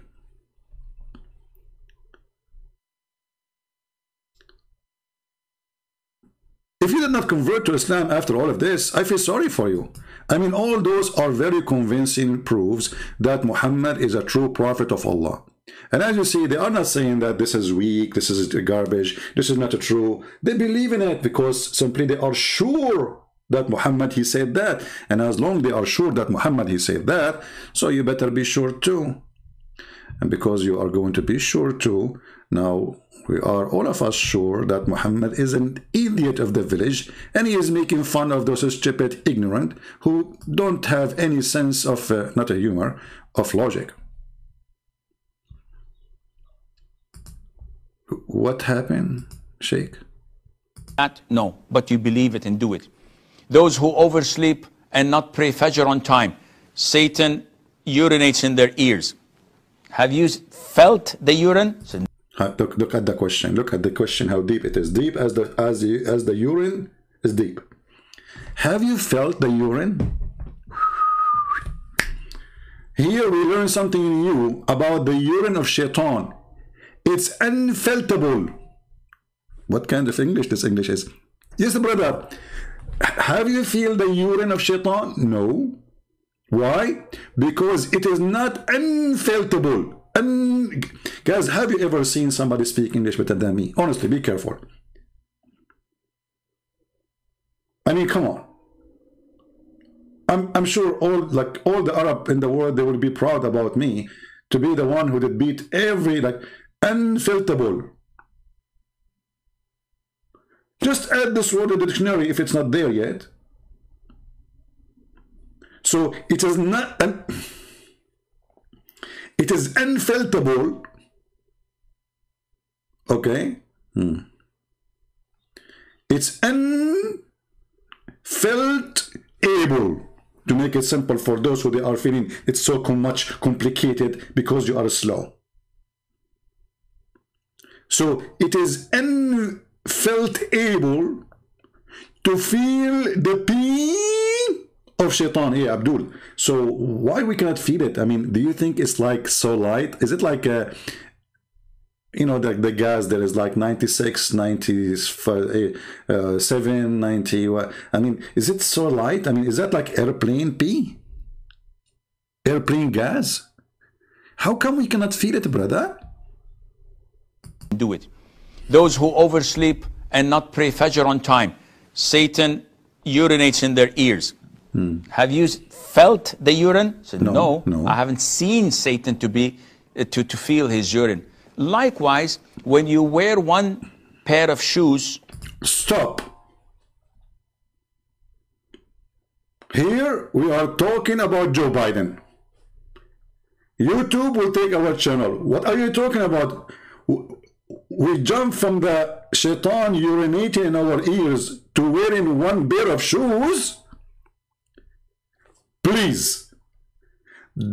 If you did not convert to Islam after all of this, I feel sorry for you. I mean, all those are very convincing proofs that Muhammad is a true prophet of Allah. And as you see, they are not saying that this is weak, this is garbage, this is not true. They believe in it because simply they are sure that Muhammad, he said that. And as long as they are sure that Muhammad, he said that, so you better be sure too. And because you are going to be sure too, now we are all of us sure that Muhammad is an idiot of the village, and he is making fun of those stupid, ignorant, who don't have any sense of, not a humor, of logic. What happened, Sheikh? No, but you believe it and do it. Those who oversleep and not pray Fajr on time, Satan urinates in their ears. Have you felt the urine? Look at the question. Look at the question, how deep it is. Deep as the urine is deep. Have you felt the urine? Here we learn something new about the urine of Shaitan. It's unfeltable. What kind of English this English is? Yes, brother. Have you feel the urine of Shaitan? No. Why? Because it is not unfeltable. Guys, have you ever seen somebody speak English better than me? Honestly, be careful. I mean, come on. I'm sure all the Arab in the world, they will be proud about me to be the one who did beat every, unfilterable. Just add this word to the dictionary if it's not there yet. So it is not it is unfilterable. Okay. It's unfilterable, to make it simple for those who they are feeling it's so much complicated because you are slow. So it is unfilterable to feel the pain of shaitan. Hey, Abdul. So why we cannot feel it? I mean, do you think it's like so light? Is it like a, you know, the gas that is like 96, 97, 90? I mean, is it so light? I mean, is that like airplane pee? Airplane gas? How come we cannot feel it, brother? Do it. Those who oversleep and not pray Fajr on time, Satan urinates in their ears. Have you felt the urine? Said, no, I haven't seen Satan to feel his urine. Likewise, when you wear one pair of shoes. Stop. Here we are talking about Joe Biden. YouTube will take our channel. What are you talking about? We jump from the shaitan urinating in our ears to wearing one pair of shoes? Please,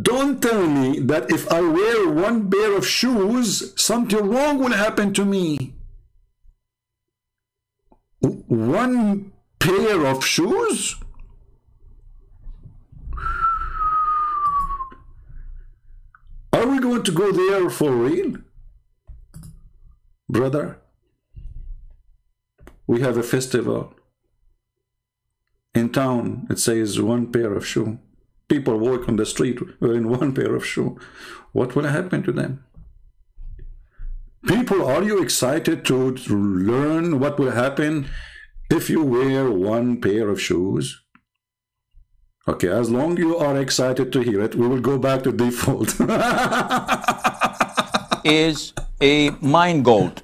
don't tell me that if I wear one pair of shoes, something wrong will happen to me. One pair of shoes? Are we going to go there for real? Brother, we have a festival in town. It says one pair of shoe. People walk on the street wearing one pair of shoe. What will happen to them? People, are you excited to learn what will happen if you wear one pair of shoes? Okay, as long as you are excited to hear it, we will go back to default. Is a mind gold.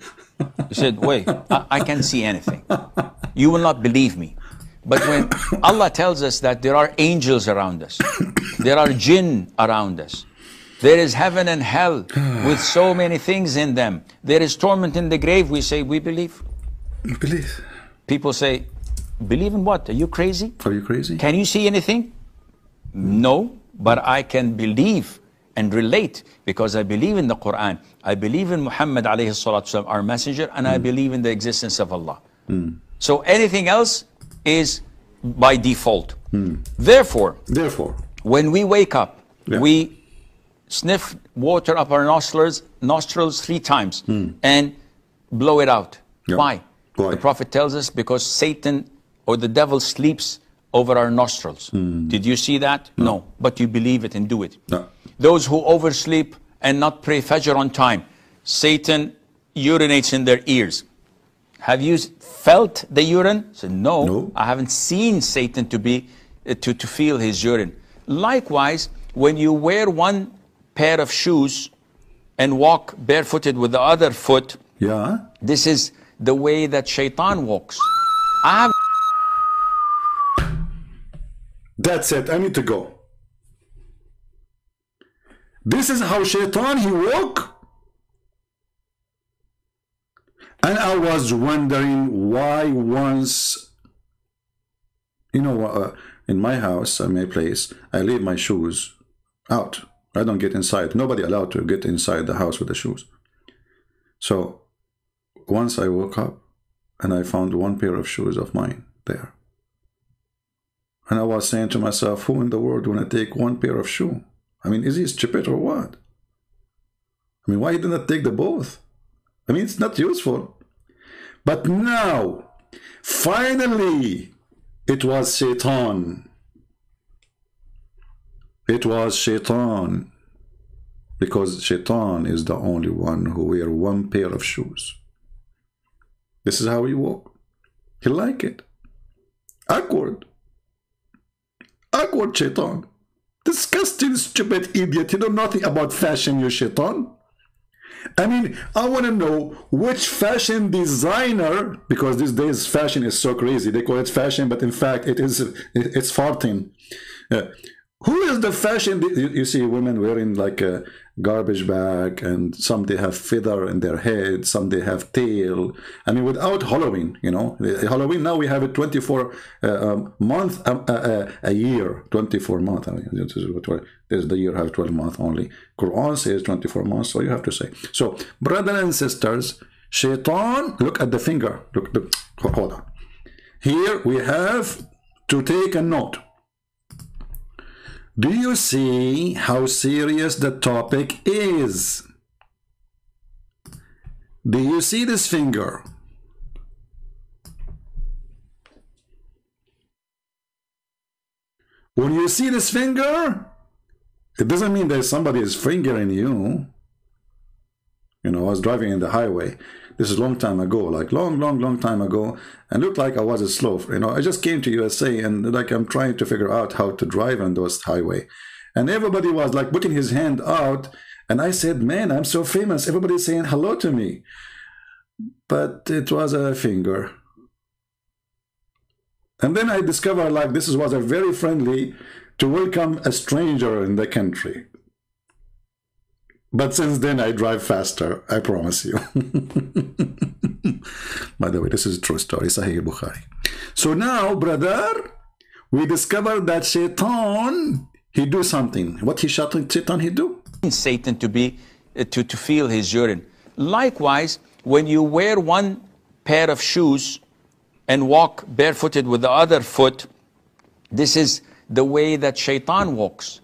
He said, wait, I can't see anything. You will not believe me. But when Allah tells us that there are angels around us, there are jinn around us, there is heaven and hell with so many things in them, there is torment in the grave, we say, we believe. Believe. People say, believe in what? Are you crazy? Are you crazy? Can you see anything? No, but I can believe and relate because I believe in the Quran. I believe in Muhammad alayhi salatu wasalam, our messenger, and I believe in the existence of Allah. So anything else is by default. Therefore, when we wake up, we sniff water up our nostrils 3 times and blow it out. Why? The Prophet tells us because Satan or the devil sleeps over our nostrils. Did you see that? No. But you believe it and do it. Those who oversleep and not pray Fajr on time, Satan urinates in their ears. Have you felt the urine? Said, no, I haven't seen Satan to feel his urine. Likewise, when you wear one pair of shoes and walk barefooted with the other foot, this is the way that shaitan walks. That's it. I need to go. This is how shaitan he walk. And I was wondering why once, you know, in my house, in my place, I leave my shoes out. I don't get inside. Nobody allowed to get inside the house with the shoes. So once I woke up and I found one pair of shoes of mine there. And I was saying to myself, who in the world want to take one pair of shoe? I mean, is he stupid or what? I mean, why did not take the both? I mean, it's not useful. But now, finally, it was shaitan. It was shaitan. Because shaitan is the only one who wear one pair of shoes. This is how he walk. He like it. Awkward. Awkward shaitan. Disgusting, stupid idiot. You know nothing about fashion, you shaitan. I mean, I want to know which fashion designer, because these days fashion is so crazy. They call it fashion, but in fact, it's farting. Who is the fashion? You see women wearing like a garbage bag, and some they have feather in their head, some they have tail. I mean, without Halloween, you know, Halloween now we have it 24 month a year, 24 month. I mean, there's the year have 12 months only. Quran says 24 months, so you have to say. So, brothers and sisters, Shaitan, look at the finger. Look, hold on. Here we have to take a note. Do you see how serious the topic is? Do you see this finger? When you see this finger, it doesn't mean that somebody is fingering you. You know, I was driving in the highway. This is a long time ago, like long time ago, and looked like I was a slow. You know, I just came to USA and like I'm trying to figure out how to drive on those highway. And everybody was like putting his hand out. And I said, man, I'm so famous. Everybody's saying hello to me. But it was a finger. And then I discovered like this was a very friendly to welcome a stranger in the country. But since then, I drive faster, I promise you. By the way, this is a true story, Sahih Bukhari. So now, brother, we discovered that Shaitan, he do something. What Shaitan he do? Satan to be to feel his urine. Likewise, when you wear one pair of shoes and walk barefooted with the other foot, this is the way that Shaitan walks.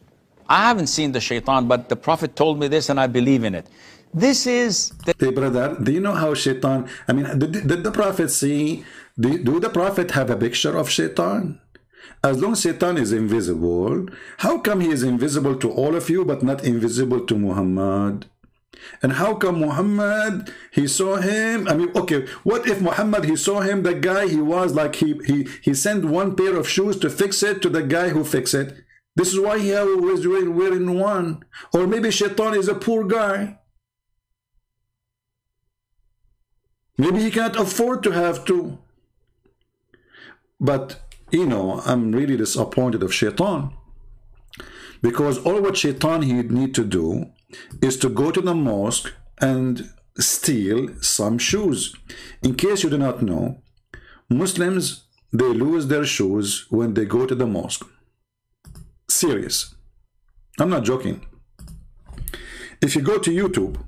I haven't seen the Shaitan, but the Prophet told me this and I believe in it. This is the... Hey brother, do you know how Shaitan, I mean, did the Prophet see, do the Prophet have a picture of Shaitan? As long as Shaitan is invisible, how come he is invisible to all of you but not invisible to Muhammad? And how come Muhammad, he saw him? I mean, okay, what if Muhammad, he saw him, the guy, he was like, he sent one pair of shoes to fix it to the guy who fixed it. This is why he was wearing one. Or maybe Shaitan is a poor guy. Maybe he can't afford to have two. But, you know, I'm really disappointed of Shaitan. Because all what Shaitan he need to do is to go to the mosque and steal some shoes. In case you do not know, Muslims, they lose their shoes when they go to the mosque. Serious. I'm not joking. If you go to YouTube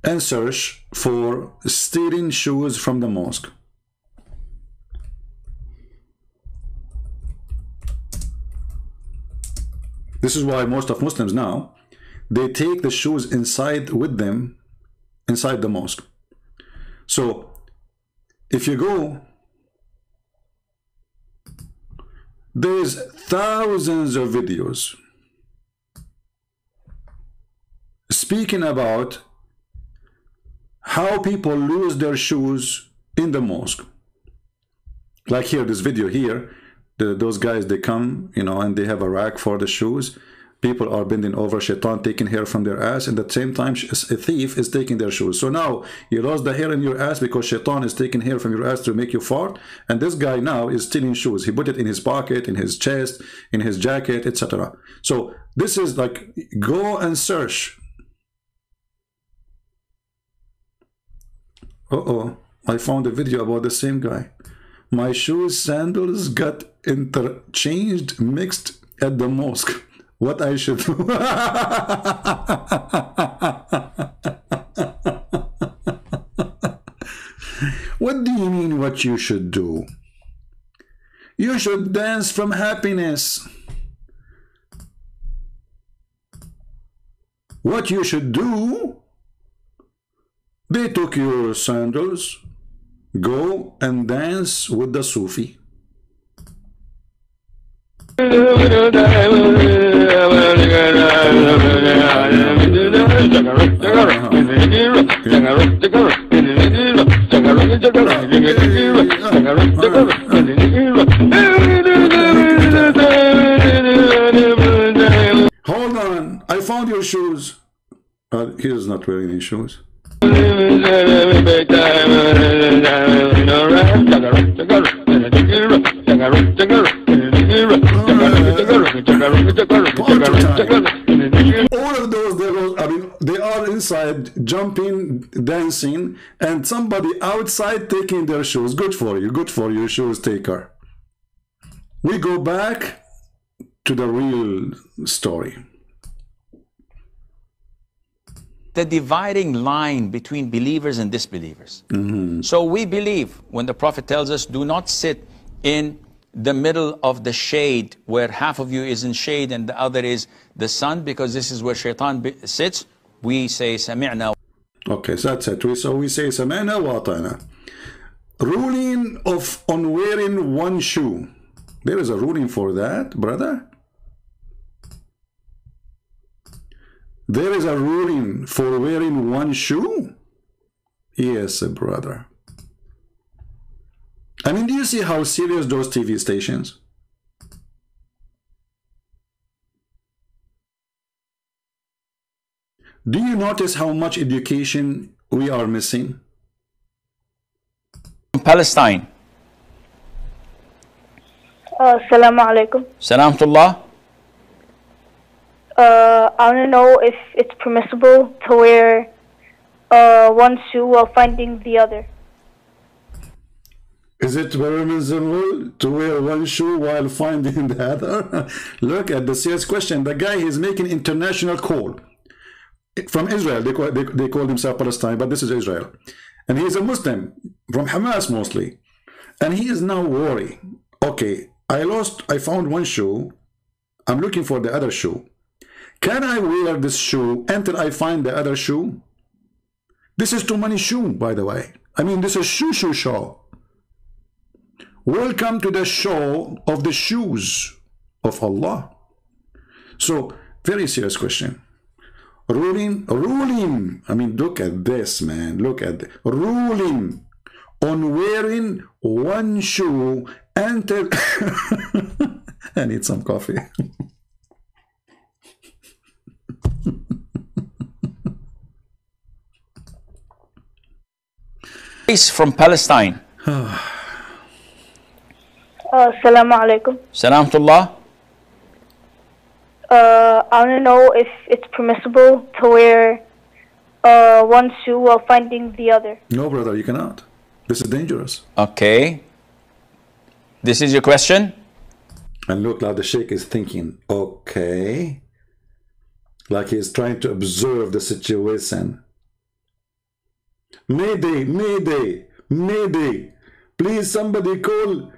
and search for stealing shoes from the mosque, this is why most of Muslims now, they take the shoes inside with them, inside the mosque. So, if you go, there's thousands of videos speaking about how people lose their shoes in the mosque. Like here, this video here, those guys, they come, you know, and they have a rack for the shoes. People are bending over, Shaitan taking hair from their ass, and at the same time a thief is taking their shoes. So now you lost the hair in your ass because Shaitan is taking hair from your ass to make you fart, and this guy now is stealing shoes. He put it in his pocket, in his chest, in his jacket, etc. So this is like, go and search. I found a video about the same guy. My shoes, sandals got interchanged, mixed at the mosque. What I should do? What do you mean what you should do? You should dance from happiness. What you should do? They took your sandals. Go and dance with the Sufi. Hold on, I found your shoes. He is not wearing any shoes. All of those, they are inside, jumping, dancing, and somebody outside taking their shoes. Good for you, shoes taker. We go back to the real story. The dividing line between believers and disbelievers. So we believe when the Prophet tells us, do not sit in the middle of the shade where half of you is in shade and the other is the sun, because this is where shaitan sits. We say sami'na. Okay, so that's it. So we say sami'na wa ata'na. Ruling on wearing one shoe. There is a ruling for that, brother. There is a ruling for wearing one shoe? Yes, brother. I mean, do you see how serious those TV stations? Do you notice how much education we are missing? Palestine. Assalamu alaikum. Salamtullah. I want to know if it's permissible to wear one shoe while finding the other. Is it permissible to wear one shoe while finding the other? Look at the serious question. The guy is making international call from Israel. They call themselves Palestine, but this is Israel. And he is a Muslim from Hamas mostly. And he is now worried. Okay, I found one shoe. I'm looking for the other shoe. Can I wear this shoe until I find the other shoe? This is too many shoe, by the way. I mean, this is shoe show. Welcome to the show of the shoes of Allah. So, very serious question. Ruling. I mean, look at this, man. Look at this. Ruling on wearing one shoe until... I need some coffee. From Palestine. Assalamu alaikum. Salamtullah. I want to know if it's permissible to wear one shoe while finding the other. No, brother, you cannot. This is dangerous. Okay. This is your question? And look, like the sheikh is thinking, okay. Like he's trying to observe the situation. Mayday, mayday, mayday. Please, somebody call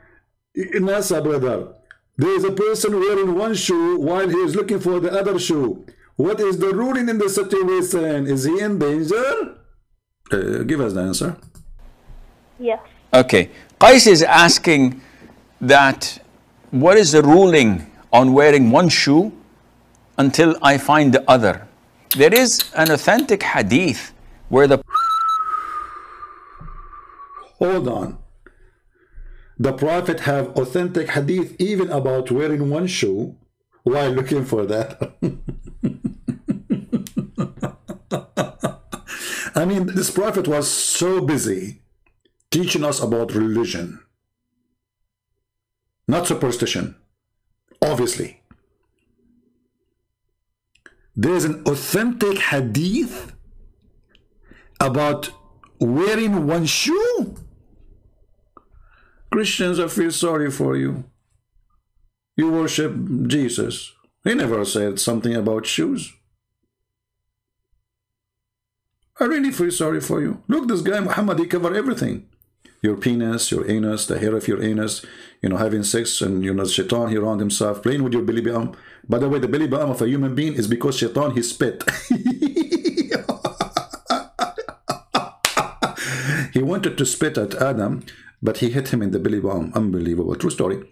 NASA, brother. There is a person wearing one shoe while he is looking for the other shoe. What is the ruling in the situation? Is he in danger? Give us the answer. Yes. Okay. Qais is asking that what is the ruling on wearing one shoe until I find the other? There is an authentic hadith where the... Hold on. The Prophet have authentic hadith even about wearing one shoe while looking for that. I mean, this Prophet was so busy teaching us about religion, not superstition, obviously. There's an authentic hadith about wearing one shoe. Christians, I feel sorry for you. You worship Jesus. He never said something about shoes. I really feel sorry for you. Look, this guy Muhammad, he covered everything. Your penis, your anus, the hair of your anus, you know, having sex, and you know, shaitan, he around himself, playing with your belly button. By the way, the belly button of a human being is because shaitan, he spit. He wanted to spit at Adam, but he hit him in the belly button. Unbelievable. True story.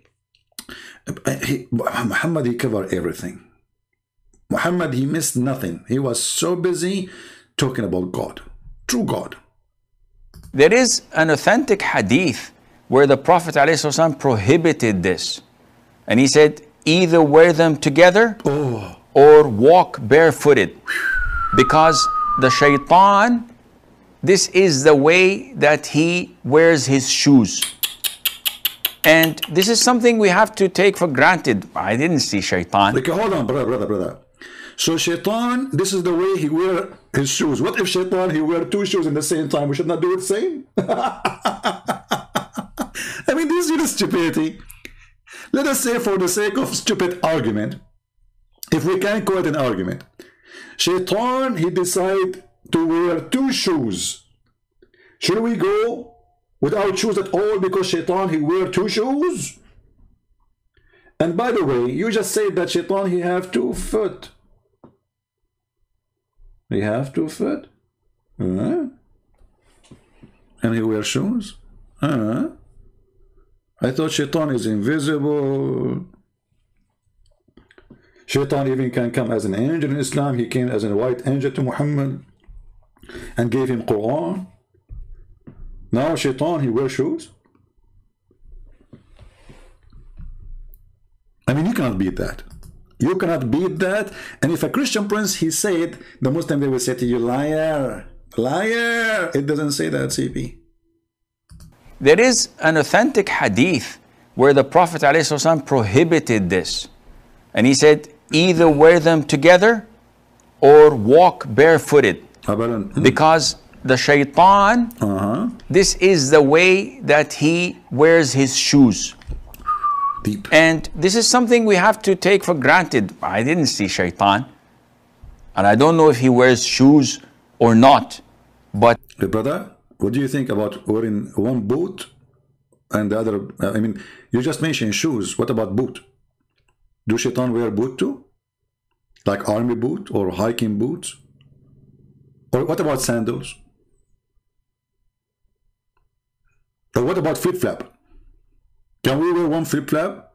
Muhammad, he covered everything. Muhammad, he missed nothing. He was so busy talking about God. True God. There is an authentic hadith where the Prophet ﷺ prohibited this. And he said, either wear them together or walk barefooted. because the shaitan, this is the way that he wears his shoes. And this is something we have to take for granted. I didn't see shaitan. Okay, hold on, brother. So shaitan, this is the way he wear his shoes. What if shaitan, he wear two shoes in the same time? We should not do it same? I mean, this is stupidity. Let us say, for the sake of stupid argument, if we can call it an argument, shaitan, he decide to wear two shoes. Should we go without shoes at all because shaitan, he wear two shoes? And by the way, you just said that shaitan, he have 2 foot. He have 2 foot? And he wear shoes? I thought shaitan is invisible. Shaitan even can come as an angel in Islam. He came as a white angel to Muhammad and gave him Quran. Now shaitan, he wears shoes? I mean, you cannot beat that. You cannot beat that. And if a Christian prince, he said, the Muslim, they will say to you, liar, liar. It doesn't say that, CP. There is an authentic hadith where the Prophet ﷺ prohibited this. And he said, either wear them together or walk barefooted. Because the shaitan, this is the way that he wears his shoes. Deep. And this is something we have to take for granted. I didn't see shaitan. And I don't know if he wears shoes or not. But hey, brother, what do you think about wearing one boot and the other? I mean, you just mentioned shoes. What about boot? Do shaitan wear boot too? Like army boot or hiking boots? Or what about sandals? Or what about flip-flap? Can we wear one flip-flap?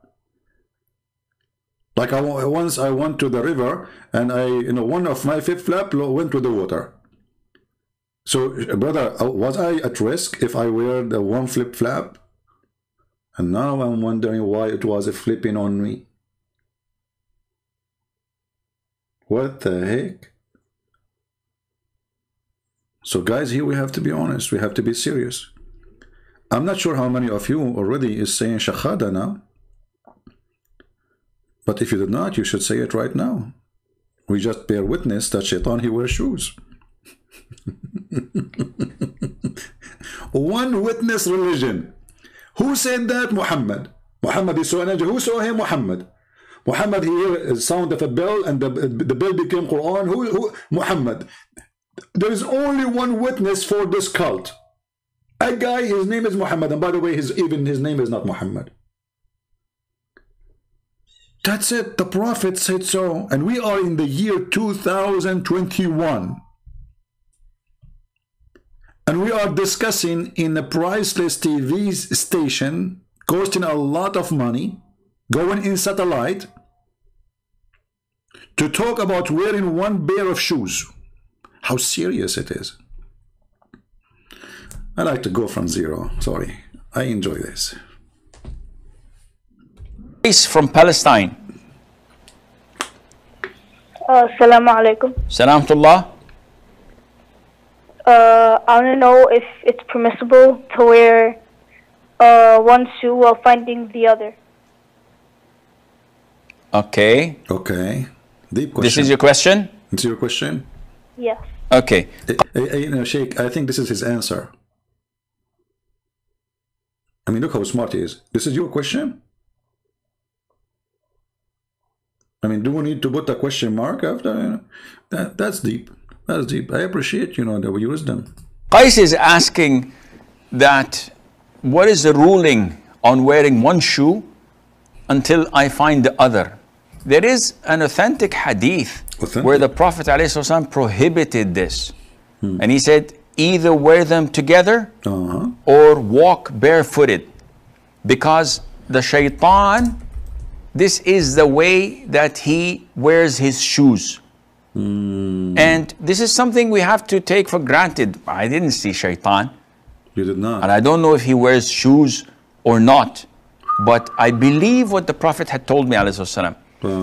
Like once I went to the river and one of my flip-flap went to the water. So, brother, was I at risk if I wear the one flip-flap? And now I'm wondering why it was flipping on me. What the heck? So, guys, here we have to be honest. We have to be serious. I'm not sure how many of you already is saying Shahada now. But if you did not, you should say it right now. We just bear witness that shaitan, he wears shoes. One witness religion. Who said that? Muhammad. Muhammad, he saw an angel. Who saw him? Muhammad. Muhammad, he heard the sound of a bell and the bell became Quran. Who? Muhammad. There is only one witness for this cult. A guy, his name is Muhammad. And by the way, his name is not Muhammad. That's it. The Prophet said so. And we are in the year 2021. And we are discussing in a priceless TV station, costing a lot of money, going in satellite, to talk about wearing one pair of shoes. How serious it is. I like to go from zero. Sorry. I enjoy this. From Palestine. Assalamu alaikum. Salamtullah. I want to know if it's permissible to wear one shoe while finding the other. Okay. Okay. Deep question. This is your question? It's your question? Yes. Okay. Sheikh, I think this is his answer. I mean, look how smart he is. This is your question? I mean, do we need to put a question mark after? That's deep. That's deep. I appreciate, the wisdom. Qais is asking that what is the ruling on wearing one shoe until I find the other? There is an authentic hadith where the Prophet ﷺ prohibited this. And he said, either wear them together or walk barefooted. Because the shaitan, this is the way that he wears his shoes. And this is something we have to take for granted. I didn't see shaitan. You did not. And I don't know if he wears shoes or not. But I believe what the Prophet had told me, ﷺ.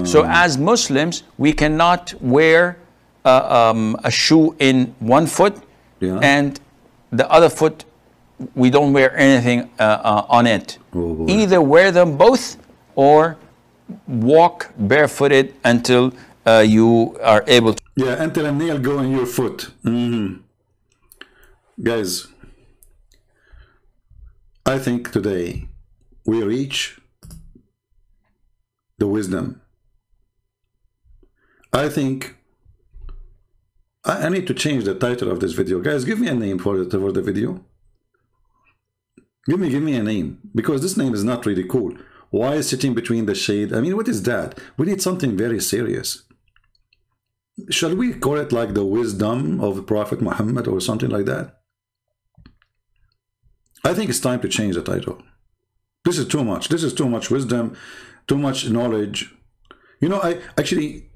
So as Muslims, we cannot wear a shoe in one foot, Yeah. and the other foot we don't wear anything on it. Oh, boy. Either wear them both or walk barefooted until you are able to. Yeah, until a nail go in your foot. Guys, I think today we reach the wisdom. I think I need to change the title of this video. Guys, give me a name for the video. Give me a name, because this name is not really cool. Why is sitting between the shade? I mean, what is that? We need something very serious. Shall we call it like the wisdom of Prophet Muhammad or something like that? I think it's time to change the title. This is too much. This is too much wisdom, too much knowledge. You know, I actually,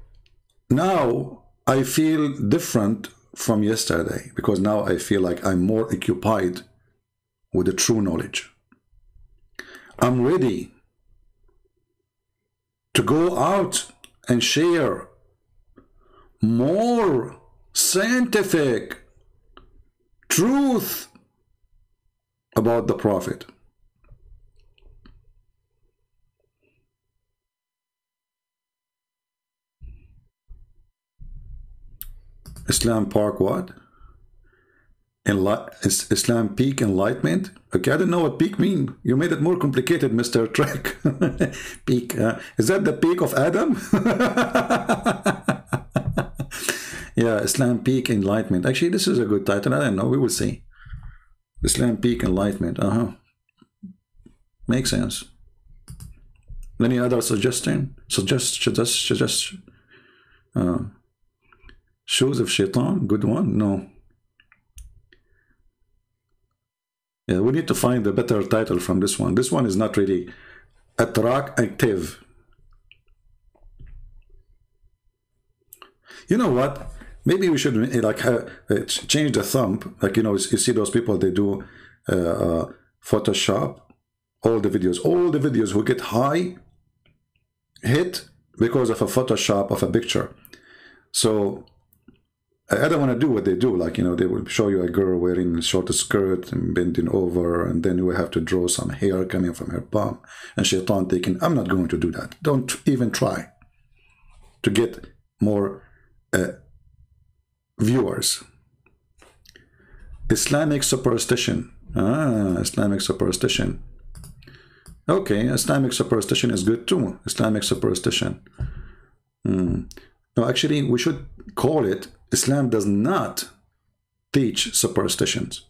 now I feel different from yesterday, because now I feel like I'm more occupied with the true knowledge. I'm ready to go out and share more scientific truth about the Prophet. Islam Park what? Islam Peak Enlightenment? Okay, I don't know what peak mean. You made it more complicated, Mr. Trek. Peak. Is that the peak of Adam? Yeah, Islam Peak Enlightenment. Actually, this is a good title. I don't know. We will see. Islam Peak Enlightenment. Makes sense. Any other suggestion? Suggest. Shoes of Shaitan. Good one. No. Yeah, we need to find a better title from this one. This one is not really attractive. You know what? Maybe we should like change the thumb. Like, you know, you see those people, they do Photoshop. All the videos who get high hit because of a Photoshop of a picture. So I don't want to do what they do. Like, you know, they will show you a girl wearing a short skirt and bending over, and then you will have to draw some hair coming from her bum and Shaitan taking. I'm not going to do that. Don't even try to get more viewers. Islamic superstition. Islamic superstition. Okay, Islamic superstition is good too. Islamic superstition. No, actually, we should call it Islam does not teach superstitions.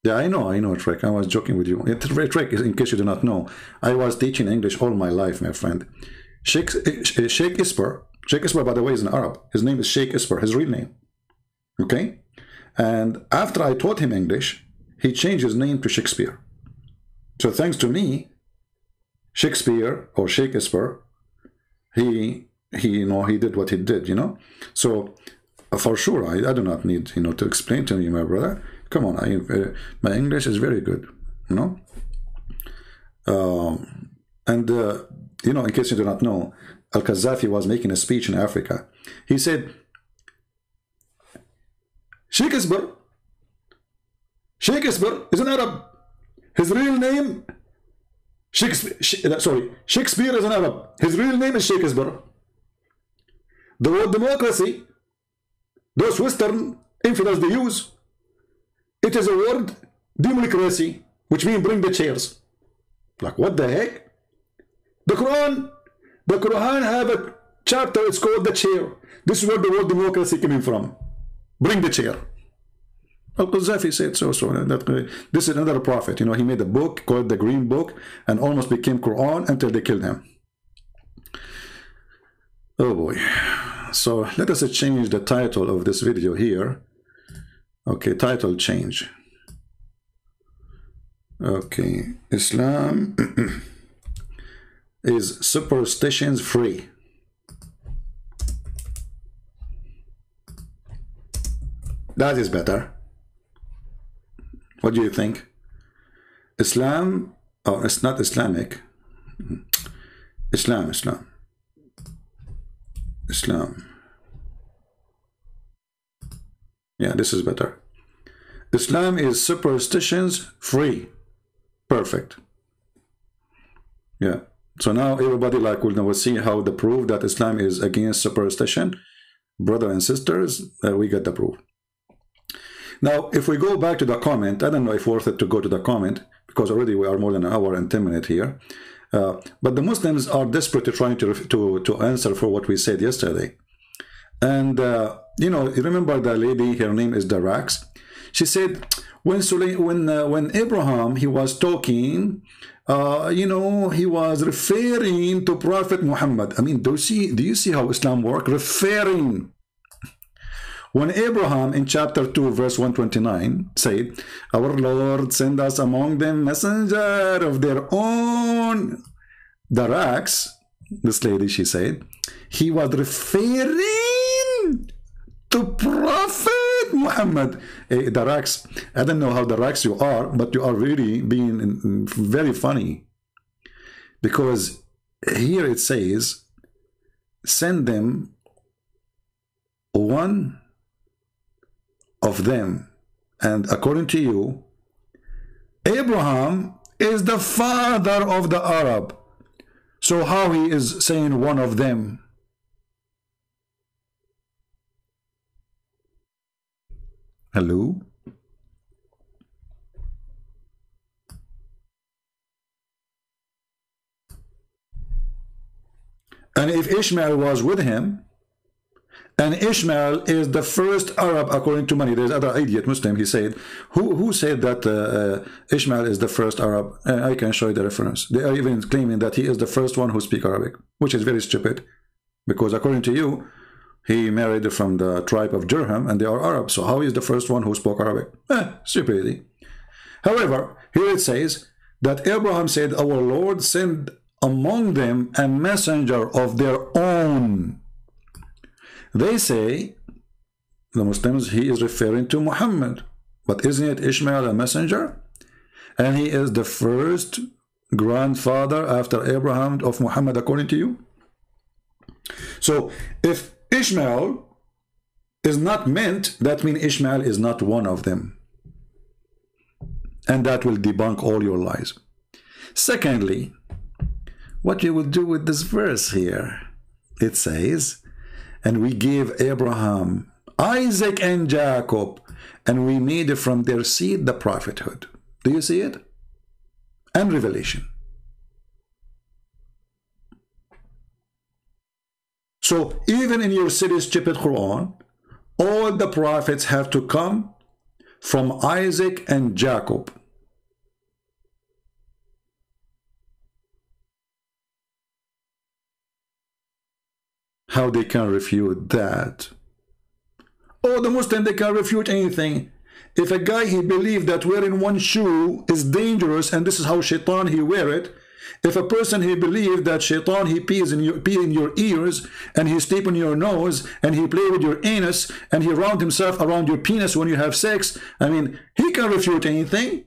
Yeah, I know, Trek. I was joking with you. Trek, in case you do not know, I was teaching English all my life, my friend. Sheikh Isper, by the way, is an Arab. His name is Sheikh Isper, his real name. Okay? And after I taught him English, he changed his name to Shakespeare. So thanks to me, Shakespeare or Sheikh Isper, he did what he did, you know. So for sure, I do not need, you know, to explain to you, my brother. Come on, my English is very good, you know. You know, in case you do not know, Al-Qaddafi was making a speech in Africa. He said, Sheikh Isper is an Arab. His real name, Shakespeare is an Arab. His real name is Sheikh Isper. The word democracy, those Western infidels they use, it is a word democracy, which means bring the chairs. Like, what the heck? The Quran have a chapter, it's called the chair. This is where the word democracy coming from. Bring the chair. Al-Qaddafi said so. This is another prophet. You know, he made a book called the Green Book and almost became Quran until they killed him. Oh boy. So let us change the title of this video here. Okay, title change. Okay, Islam is superstitions-free. That is better. What do you think? Islam, oh, it's not Islamic. Islam. Islam. Yeah, this is better. Islam is superstitions free. Perfect. Yeah. So now everybody like will see how the proof that Islam is against superstition. Brother and sisters, we get the proof. Now, if we go back to the comment, I don't know if worth it to go to the comment because already we are more than an hour and 10 minutes here. But the Muslims are desperately trying to answer for what we said yesterday. And, you know, you remember the lady, her name is Darax. She said, when Abraham, he was talking, you know, he was referring to Prophet Muhammad. I mean, do you see how Islam works? Referring. When Abraham in chapter 2 verse 129 said, our Lord send us among them messenger of their own. Darax, this lady, she said, he was referring to Prophet Muhammad. Hey, Darax, I don't know how Darax you are, but you are really being very funny. Because here it says, send them one of them. And according to you, Abraham is the father of the Arab. So how he is saying one of them? Hello? And if Ishmael was with him, and Ishmael is the first Arab according to many, there's other idiot Muslim, he said, who said that Ishmael is the first Arab? I can show you the reference. They are even claiming that he is the first one who speaks Arabic, which is very stupid, because according to you, he married from the tribe of Jurham, and they are Arabs. So how is the first one who spoke Arabic? Stupidity. However, here it says that Abraham said, our Lord sent among them a messenger of their own. They say, the Muslims, he is referring to Muhammad. But isn't it Ishmael a messenger? And he is the first grandfather after Abraham of Muhammad, according to you? So, if Ishmael is not meant, that means Ishmael is not one of them. And that will debunk all your lies. Secondly, what you will do with this verse here, it says, and we gave Abraham, Isaac, and Jacob, and we made from their seed the prophethood. Do you see it? And revelation. So even in your silly, stupid Quran, all the prophets have to come from Isaac and Jacob. How they can refute that? Oh, the Muslim, they can refute anything. If a guy, he believed that wearing one shoe is dangerous and this is how shaitan he wear it, if a person he believed that shaitan he pee in your ears and he sleep in your nose and he play with your anus and he round himself around your penis when you have sex, I mean, he can refute anything.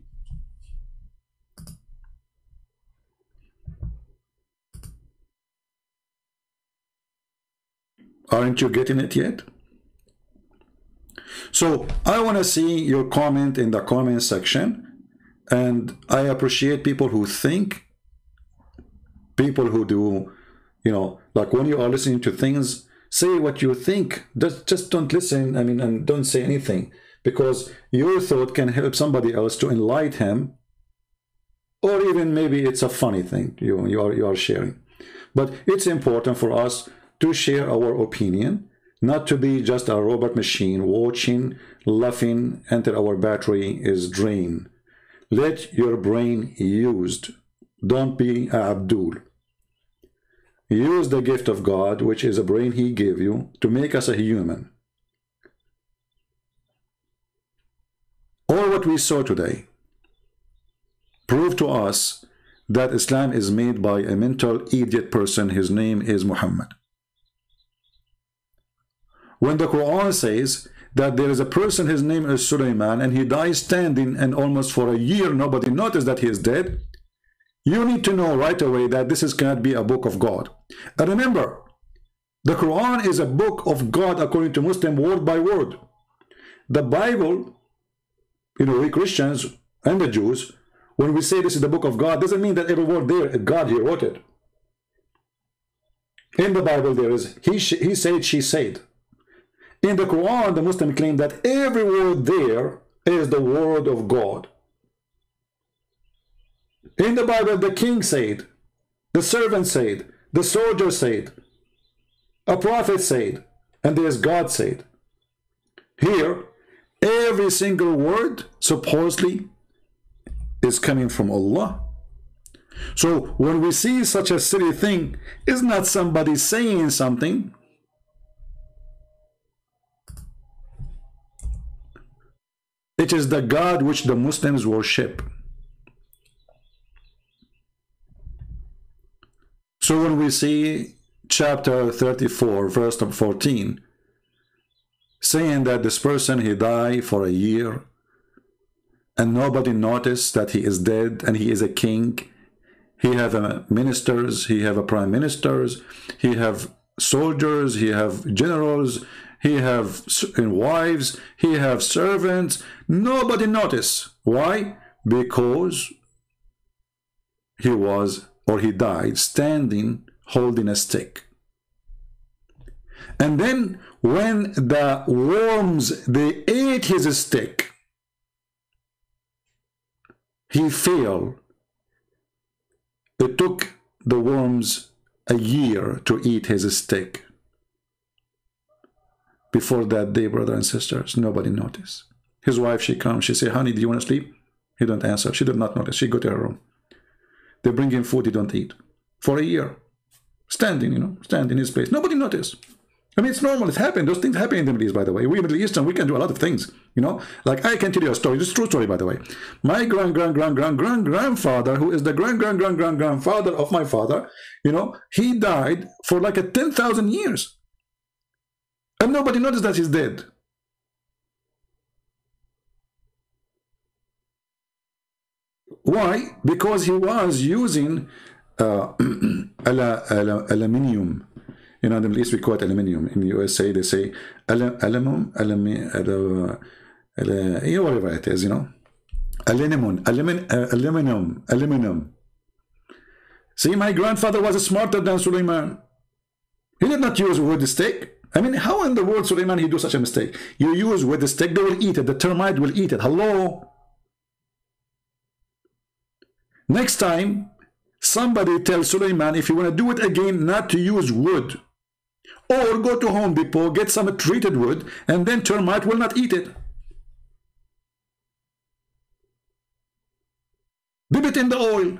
Aren't you getting it yet? So I want to see your comment in the comment section, and I appreciate people who think, people who do, you know, like when you are listening to things, say what you think. Just don't listen, I mean, and don't say anything, because your thought can help somebody else to enlighten him, or even maybe it's a funny thing you are sharing. But it's important for us to share our opinion, not to be just a robot machine watching, laughing until our battery is drained. Let your brain used. Don't be Abdul. Use the gift of God, which is a brain he gave you, to make us a human. All what we saw today prove to us that Islam is made by a mental idiot person. His name is Muhammad. When the Quran says that there is a person, his name is Sulaiman, and he dies standing, and almost for a year nobody noticed that he is dead, you need to know right away that this cannot be a book of God. And remember, The Quran is a book of God according to Muslim, word by word. The Bible, you know, we Christians and the Jews, when we say this is the book of God, doesn't mean that every word there, God here wrote it. In the Bible there is, he said, she said. In the Quran, the Muslim claim that every word there is the word of God. In the Bible, the king said, the servant said, the soldier said, a prophet said, and there's God said. Here, every single word supposedly is coming from Allah. So when we see such a silly thing, it's not somebody saying something. It is the God which the Muslims worship. So when we see chapter 34, verse 14, saying that this person, he died for a year, and nobody noticed that he is dead, and he is a king. He have ministers, he have prime ministers, he have soldiers, he have generals, he have wives, he have servants. Nobody noticed. Why? Because he was, or he died, standing, holding a stick. And then when the worms, they ate his stick, he fell. It took the worms a year to eat his stick. Before that day, brothers and sisters, nobody noticed. His wife, she comes, she say, honey, do you want to sleep? He don't answer. She did not notice. She go to her room. They bring him food, he don't eat. For a year. Standing, you know, standing in his place. Nobody noticed. I mean, it's normal. It's happened. Those things happen in the Middle East, by the way. We Middle Eastern, we can do a lot of things, you know. Like, I can tell you a story. This is a true story, by the way. My grandfather, who is the grandfather of my father, you know, he died for like 10,000 years. And nobody noticed that he's dead. Why? Because he was using aluminium. You know, in the Middle East we call it aluminium. In the USA they say aluminum, you know, whatever it is, you know. Aluminum. See, my grandfather was smarter than Suleiman. He did not use wood stick. I mean, how in the world, Suleiman, he do such a mistake? You use wood stick, they will eat it. The termite will eat it. Hello? Next time, somebody tell Suleiman, if you want to do it again, not to use wood. Or go to Home Depot, get some treated wood, and then termite will not eat it. Dip it in the oil.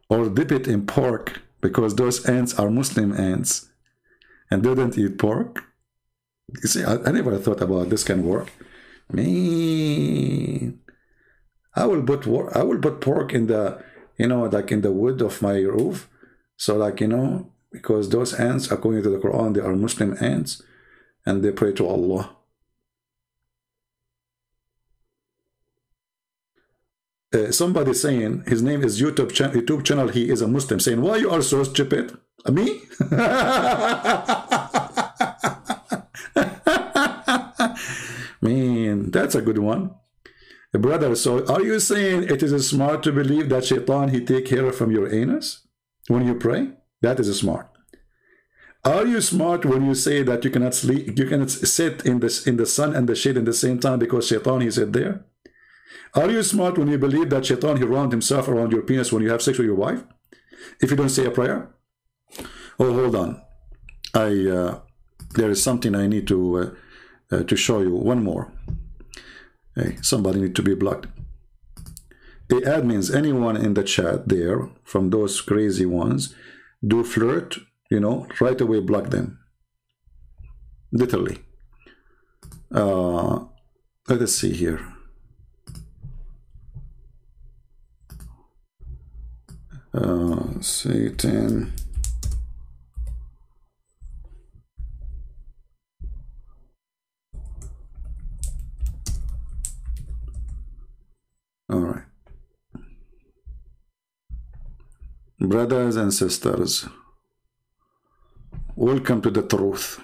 Or dip it in pork, because those ants are Muslim ants, and they don't eat pork. You see, I never thought about this can work. Man, I will put pork in the, you know, like in the wood of my roof. So, like, you know, because those ants, according to the Quran, they are Muslim ants, and they pray to Allah. Somebody saying his name is YouTube channel, he is a Muslim, saying, why you are so stupid? Me? Man, that's a good one. Brother, so are you saying it is smart to believe that Shaitan, he take hair from your anus when you pray? That is smart. Are you smart when you say that you cannot sleep, you cannot sit in the sun and the shade at the same time because Shaitan, he sit there? Are you smart when you believe that Shaitan, he round himself around your penis when you have sex with your wife? If you don't say a prayer? Oh, hold on. There is something I need to show you. One more. Hey, somebody need to be blocked. The admins, anyone in the chat there, from those crazy ones, do flirt, you know, right away block them. Literally. Let us see here. Satan. All right. Brothers and sisters, welcome to the truth.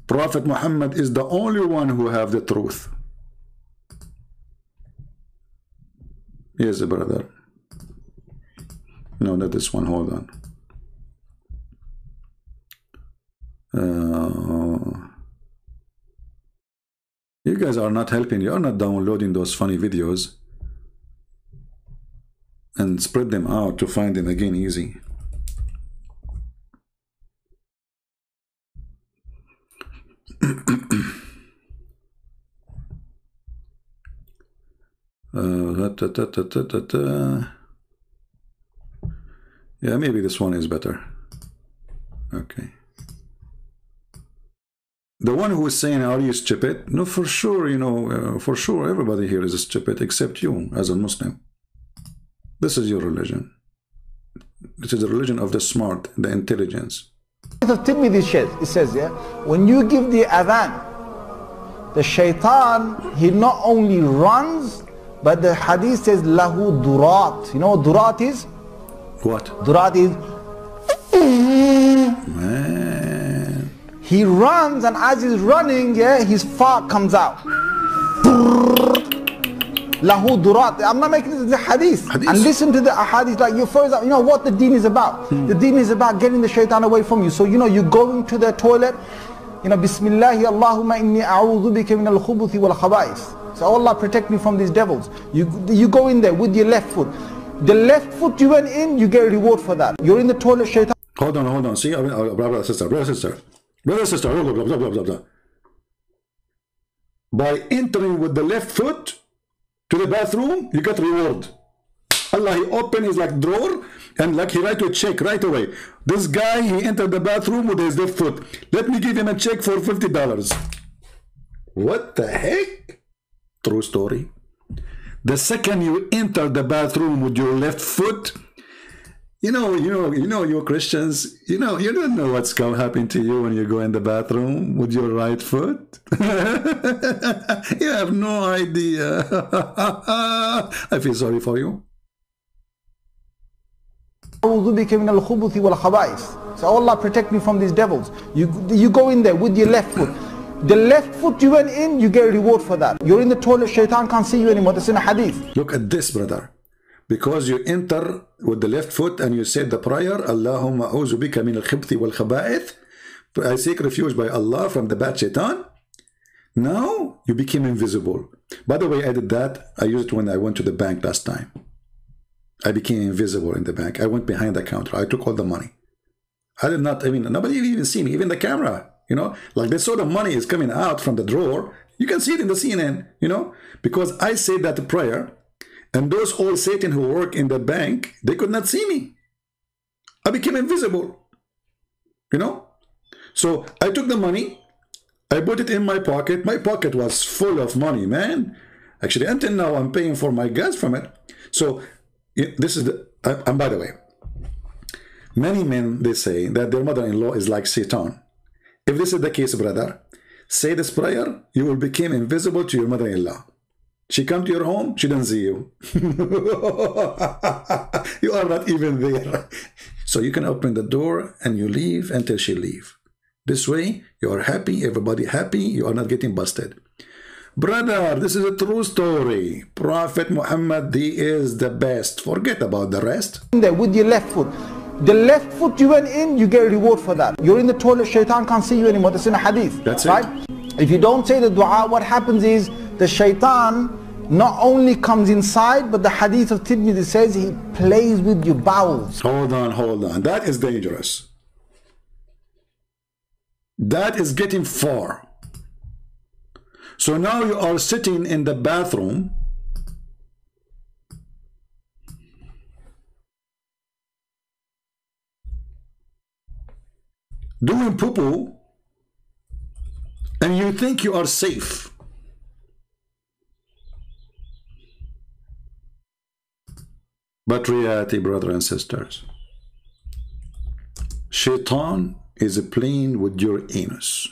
Prophet Muhammad is the only one who have the truth. Yes, brother. No, not this one. Hold on. You guys are not helping. You are not downloading those funny videos and spread them out to find them again easy. Yeah, maybe this one is better. Okay. The one who is saying, are you stupid? No, for sure, you know, for sure, everybody here is stupid except you as a Muslim. This is your religion. This is the religion of the smart, the intelligence. It says, yeah, when you give the adhan, the shaitan, he not only runs, but the hadith says, lahu durat. You know what durat is? What? Durat is... Man. He runs, and as he's running, yeah, his fart comes out. Lahu durat. I'm not making this the hadith. And listen to the hadith, like you first, you know what the deen is about. The deen is about getting the shaitan away from you. So you know, you go into the toilet, you know, Bismillahi Allahumma inni a'udhu bika min al-khubuthi wal khaba'ith. So Allah protect me from these devils. You go in there with your left foot. The left foot you went in, you get a reward for that. You're in the toilet, shaitan. Hold on. See, brother, sister. Blah, blah, blah, blah. By entering with the left foot to the bathroom, you get reward. Allah, he opened his like drawer and like he write to a check right away. This guy, he entered the bathroom with his left foot. Let me give him a check for $50. What the heck? True story. The second you enter the bathroom with your left foot, you know, you Christians, you don't know what's going to happen to you when you go in the bathroom with your right foot. You have no idea. I feel sorry for you. So Allah protect me from these devils. You go in there with your left foot. The left foot you went in, you get a reward for that. You're in the toilet, shaitan can't see you anymore. That's in a hadith. Look at this, brother. Because you enter with the left foot and you said the prayer, Allahumma a'udhu bika min al-khibthi wal khaba'ith. I seek refuge by Allah from the bad shaitan. Now you became invisible. By the way, I did that. I used it when I went to the bank last time. I became invisible in the bank. I went behind the counter. I took all the money. Nobody even see me, even the camera. You know, like they saw the money is coming out from the drawer. You can see it in the CNN, you know, because I said that prayer, and those old Satan who work in the bank, they could not see me. I became invisible, you know. So I took the money, I put it in my pocket. My pocket was full of money, man. Actually, until now, I'm paying for my gas from it. So this is the, and by the way, many men, they say that their mother-in-law is like Satan. If this is the case, brother, say this prayer, you will become invisible to your mother-in-law. She come to your home, she doesn't see you. You are not even there. So you can open the door and you leave until she leave. This way, you are happy, everybody happy, you are not getting busted. Brother, this is a true story. Prophet Muhammad, he is the best. Forget about the rest. There with your left foot. The left foot you went in, you get a reward for that. You're in the toilet, shaitan can't see you anymore. That's in a hadith. That's right? It. If you don't say the dua, what happens is the shaitan not only comes inside, but the hadith of Tirmidhi says he plays with your bowels. Hold on. That is dangerous. That is getting far. So now you are sitting in the bathroom. Doing poo-poo, and you think you are safe. But reality, brothers and sisters, Shaitan is playing with your anus.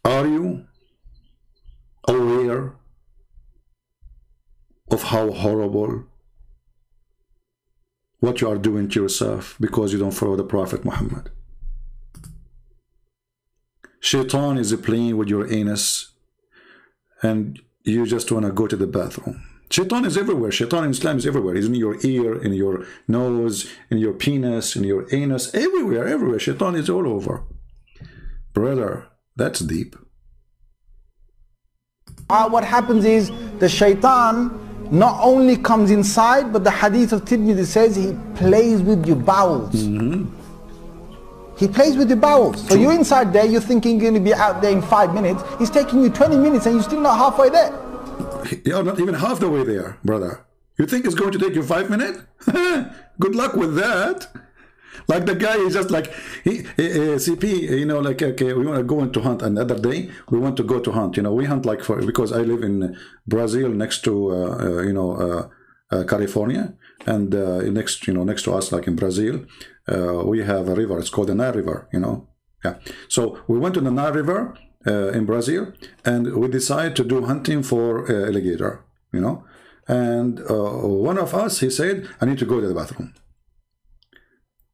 Are you aware of how horrible what you are doing to yourself because you don't follow the Prophet Muhammad. Shaitan is playing with your anus and you just want to go to the bathroom. Shaitan is everywhere. Shaitan in Islam is everywhere. He's in your ear, in your nose, in your penis, in your anus, everywhere, everywhere. Shaitan is all over. Brother, that's deep. What happens is the shaitan not only comes inside, but the hadith of Tirmidhi says he plays with your bowels. He plays with your bowels. So you're inside there, you're thinking you're going to be out there in 5 minutes. He's taking you 20 minutes and you're still not halfway there. You're not even half the way there, brother. You think it's going to take you 5 minutes? Good luck with that. Like the guy is just like, CP, you know, like, okay, we want to go into hunt. Another day, we want to go to hunt. You know, we hunt like because I live in Brazil next to, California. And next to us, like in Brazil, we have a river. It's called the Nile River, you know. Yeah. So we went to the Nile River in Brazil, and we decided to do hunting for alligator, you know. And one of us, he said, I need to go to the bathroom.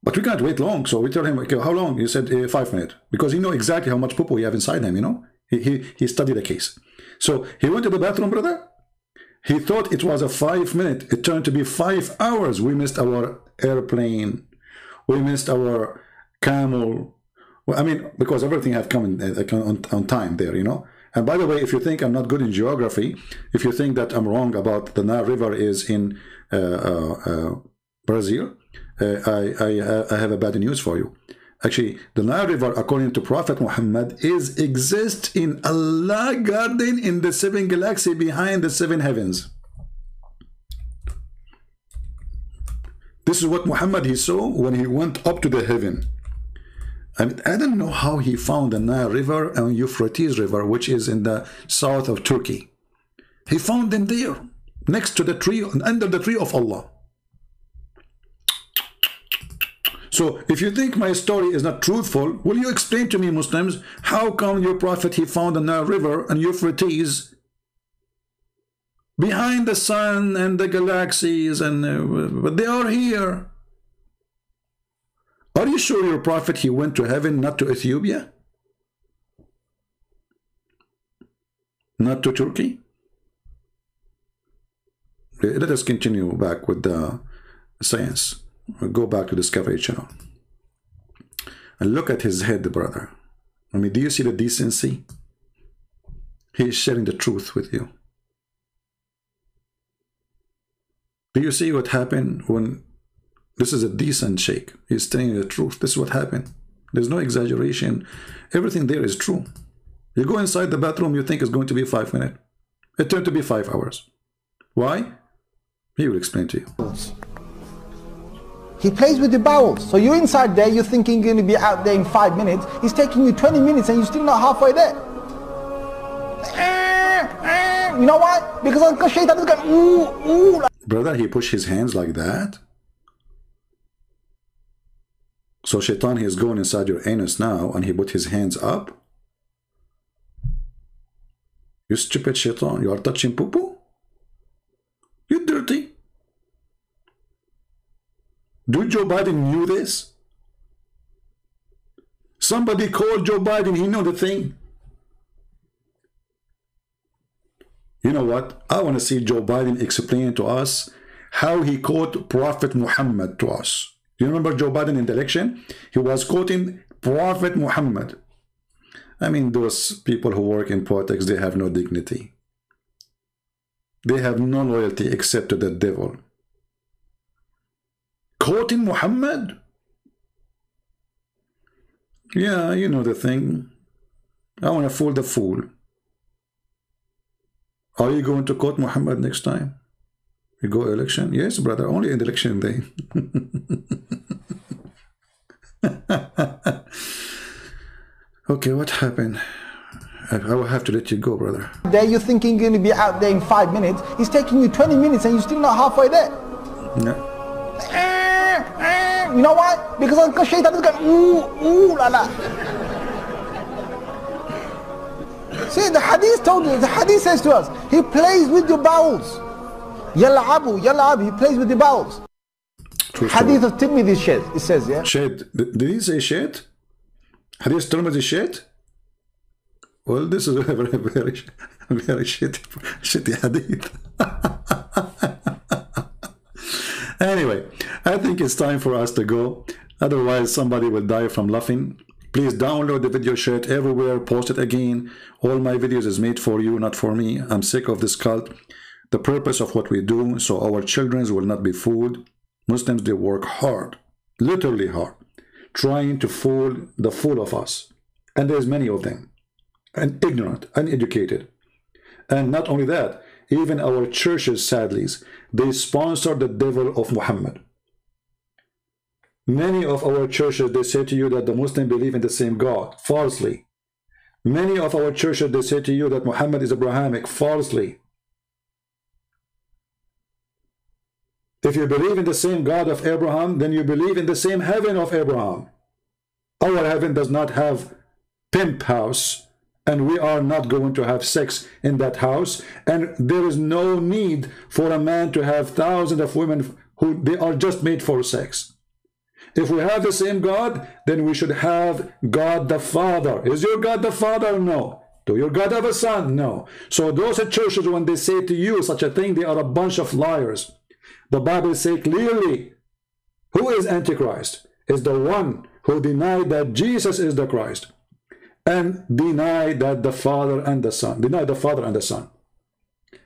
But we can't wait long, so we tell him, okay, how long? He said 5 minutes, because he know exactly how much poo we have inside him, you know. He studied the case. So he went to the bathroom, brother. He thought it was a 5 minute. It turned to be 5 hours. We missed our airplane. We missed our camel. Well, I mean, because everything had come on time there, you know. And by the way, if you think I'm not good in geography, if you think that I'm wrong about the Nile River is in Brazil, I have a bad news for you. Actually, the Nile River, according to Prophet Muhammad, exists in Allah garden in the 7 galaxy behind the 7 heavens. This is what Muhammad he saw when he went up to the heaven. I mean, I don't know how he found the Nile River and Euphrates River, which is in the south of Turkey. He found them there, next to the tree, under the tree of Allah. So if you think my story is not truthful, will you explain to me, Muslims, how come your prophet, he found the Nile River and Euphrates behind the sun and the galaxies, and but they are here? Are you sure your prophet, he went to heaven, not to Ethiopia? Not to Turkey? Let us continue back with the science. We'll go back to Discovery Channel. And look at his head, brother. I mean, do you see the decency? He is sharing the truth with you. Do you see what happened when this is a decent sheikh? He's telling you the truth. This is what happened. There's no exaggeration. Everything there is true. You go inside the bathroom, you think it's going to be 5 minutes. It turned to be 5 hours. Why? He will explain to you. He plays with the bowels. So you're inside there, you're thinking you're going to be out there in 5 minutes. He's taking you 20 minutes and you're still not halfway there. You know why? Because Shaitan is going, ooh. Brother, he pushed his hands like that. So Shaitan, he is going inside your anus now and he put his hands up. You stupid Shaitan, you are touching poo-poo? You dirty. Do Joe Biden knew this? Somebody called Joe Biden, he know the thing. You know what? I want to see Joe Biden explain to us how he quoted Prophet Muhammad to us. You remember Joe Biden in the election? He was quoting Prophet Muhammad. I mean, those people who work in politics, they have no dignity. They have no loyalty except to the devil. Quoting Muhammad? Yeah, you know the thing. I want to fool the fool. Are you going to quote Muhammad next time? You go election? Yes, brother, only in the election day. Okay, what happened? I will have to let you go, brother. There you're thinking you're going to be out there in 5 minutes. He's taking you 20 minutes and you're still not halfway there. Yeah. You know why? Because Shaitan is going, ooh, la la. See, the hadith told you, the hadith says to us, he plays with your bowels. Yal'abu, yal'ab, he plays with your bowels. Hadith of Tirmidhi shed, it says, yeah? Shed. Did he say shed? Hadith Tirmidhi shed? Well, this is a very, very shitty hadith. Anyway, I think it's time for us to go. Otherwise, somebody will die from laughing. Please download the video, share it everywhere, post it again. All my videos is made for you, not for me. I'm sick of this cult. The purpose of what we do, so our children will not be fooled. Muslims, they work hard, literally hard, trying to fool the fool of us. And there's many of them. And ignorant, uneducated. And not only that, even our churches, sadly, they sponsor the devil of Muhammad. Many of our churches, they say to you that the Muslims believe in the same God, falsely. Many of our churches, they say to you that Muhammad is Abrahamic, falsely. If you believe in the same God of Abraham, then you believe in the same heaven of Abraham. Our heaven does not have pimp house, and we are not going to have sex in that house, and there is no need for a man to have thousands of women who they are just made for sex. If we have the same God, then we should have God the Father. Is your God the Father? No. Do your God have a son? No. So those at churches, when they say to you such a thing, they are a bunch of liars. The Bible says clearly, who is Antichrist? Is the one who denied that Jesus is the Christ, and deny that the Father and the Son, deny the Father and the Son.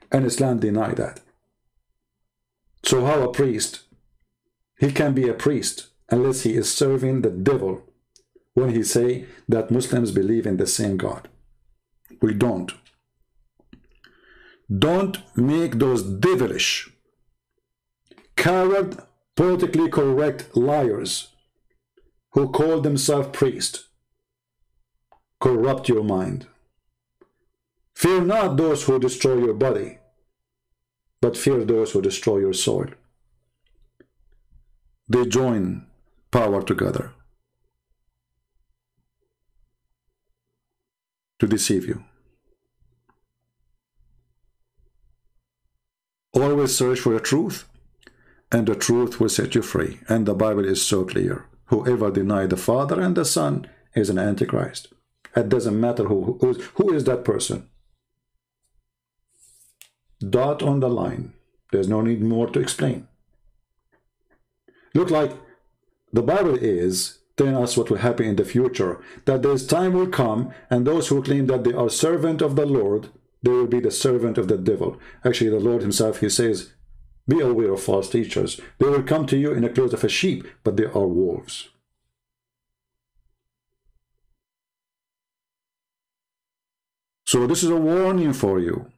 And Islam deny that. So how a priest? He can be a priest unless he is serving the devil when he say that Muslims believe in the same God. We don't. Don't make those devilish, coward, politically correct liars who call themselves priests corrupt your mind. Fear not those who destroy your body, but fear those who destroy your soul. They join power together to deceive you. Always search for the truth, and the truth will set you free. And the Bible is so clear. Whoever denies the Father and the Son is an Antichrist. It doesn't matter who is that person. Dot on the line. There's no need more to explain. Look like the Bible is telling us what will happen in the future, that there's time will come, and those who claim that they are servant of the Lord, they will be the servant of the devil. Actually, the Lord himself, he says, be aware of false teachers. They will come to you in the clothes of a sheep, but they are wolves. So this is a warning for you.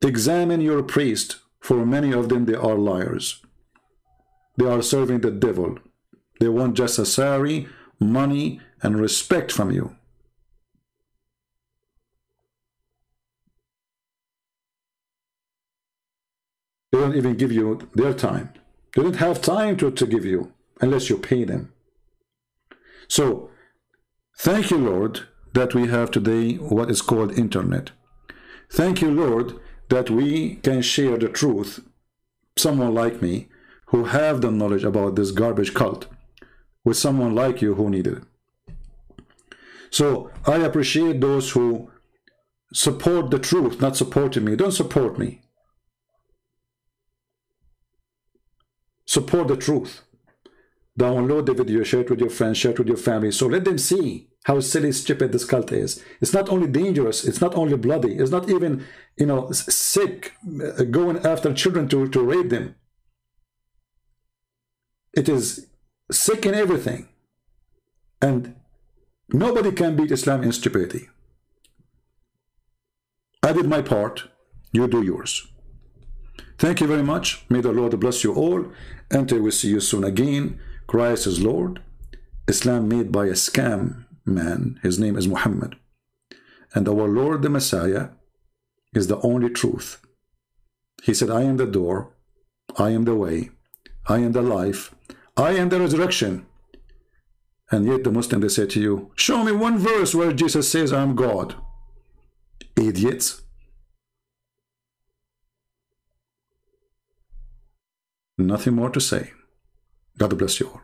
Examine your priest, for many of them, they are liars. They are serving the devil. They want just a salary, money, and respect from you. They don't even give you their time. They don't have time to give you unless you pay them. So, thank you, Lord, that we have today what is called internet. Thank you, Lord, that we can share the truth, someone like me, who have the knowledge about this garbage cult, with someone like you who needed it. So I appreciate those who support the truth, not supporting me. Don't support me. Support the truth. Download the video, share it with your friends, share it with your family. So let them see how silly, stupid this cult is. It's not only dangerous, it's not only bloody, it's not even, you know, sick, going after children to rape them. It is sick in everything. And nobody can beat Islam in stupidity. I did my part, you do yours. Thank you very much. May the Lord bless you all. Until we see you soon again. Christ is Lord. Islam made by a scam man. His name is Muhammad. And our Lord the Messiah is the only truth. He said, I am the door. I am the way. I am the life. I am the resurrection. And yet the Muslim, they say to you, show me one verse where Jesus says I'm God. Idiots. Nothing more to say. God bless you all.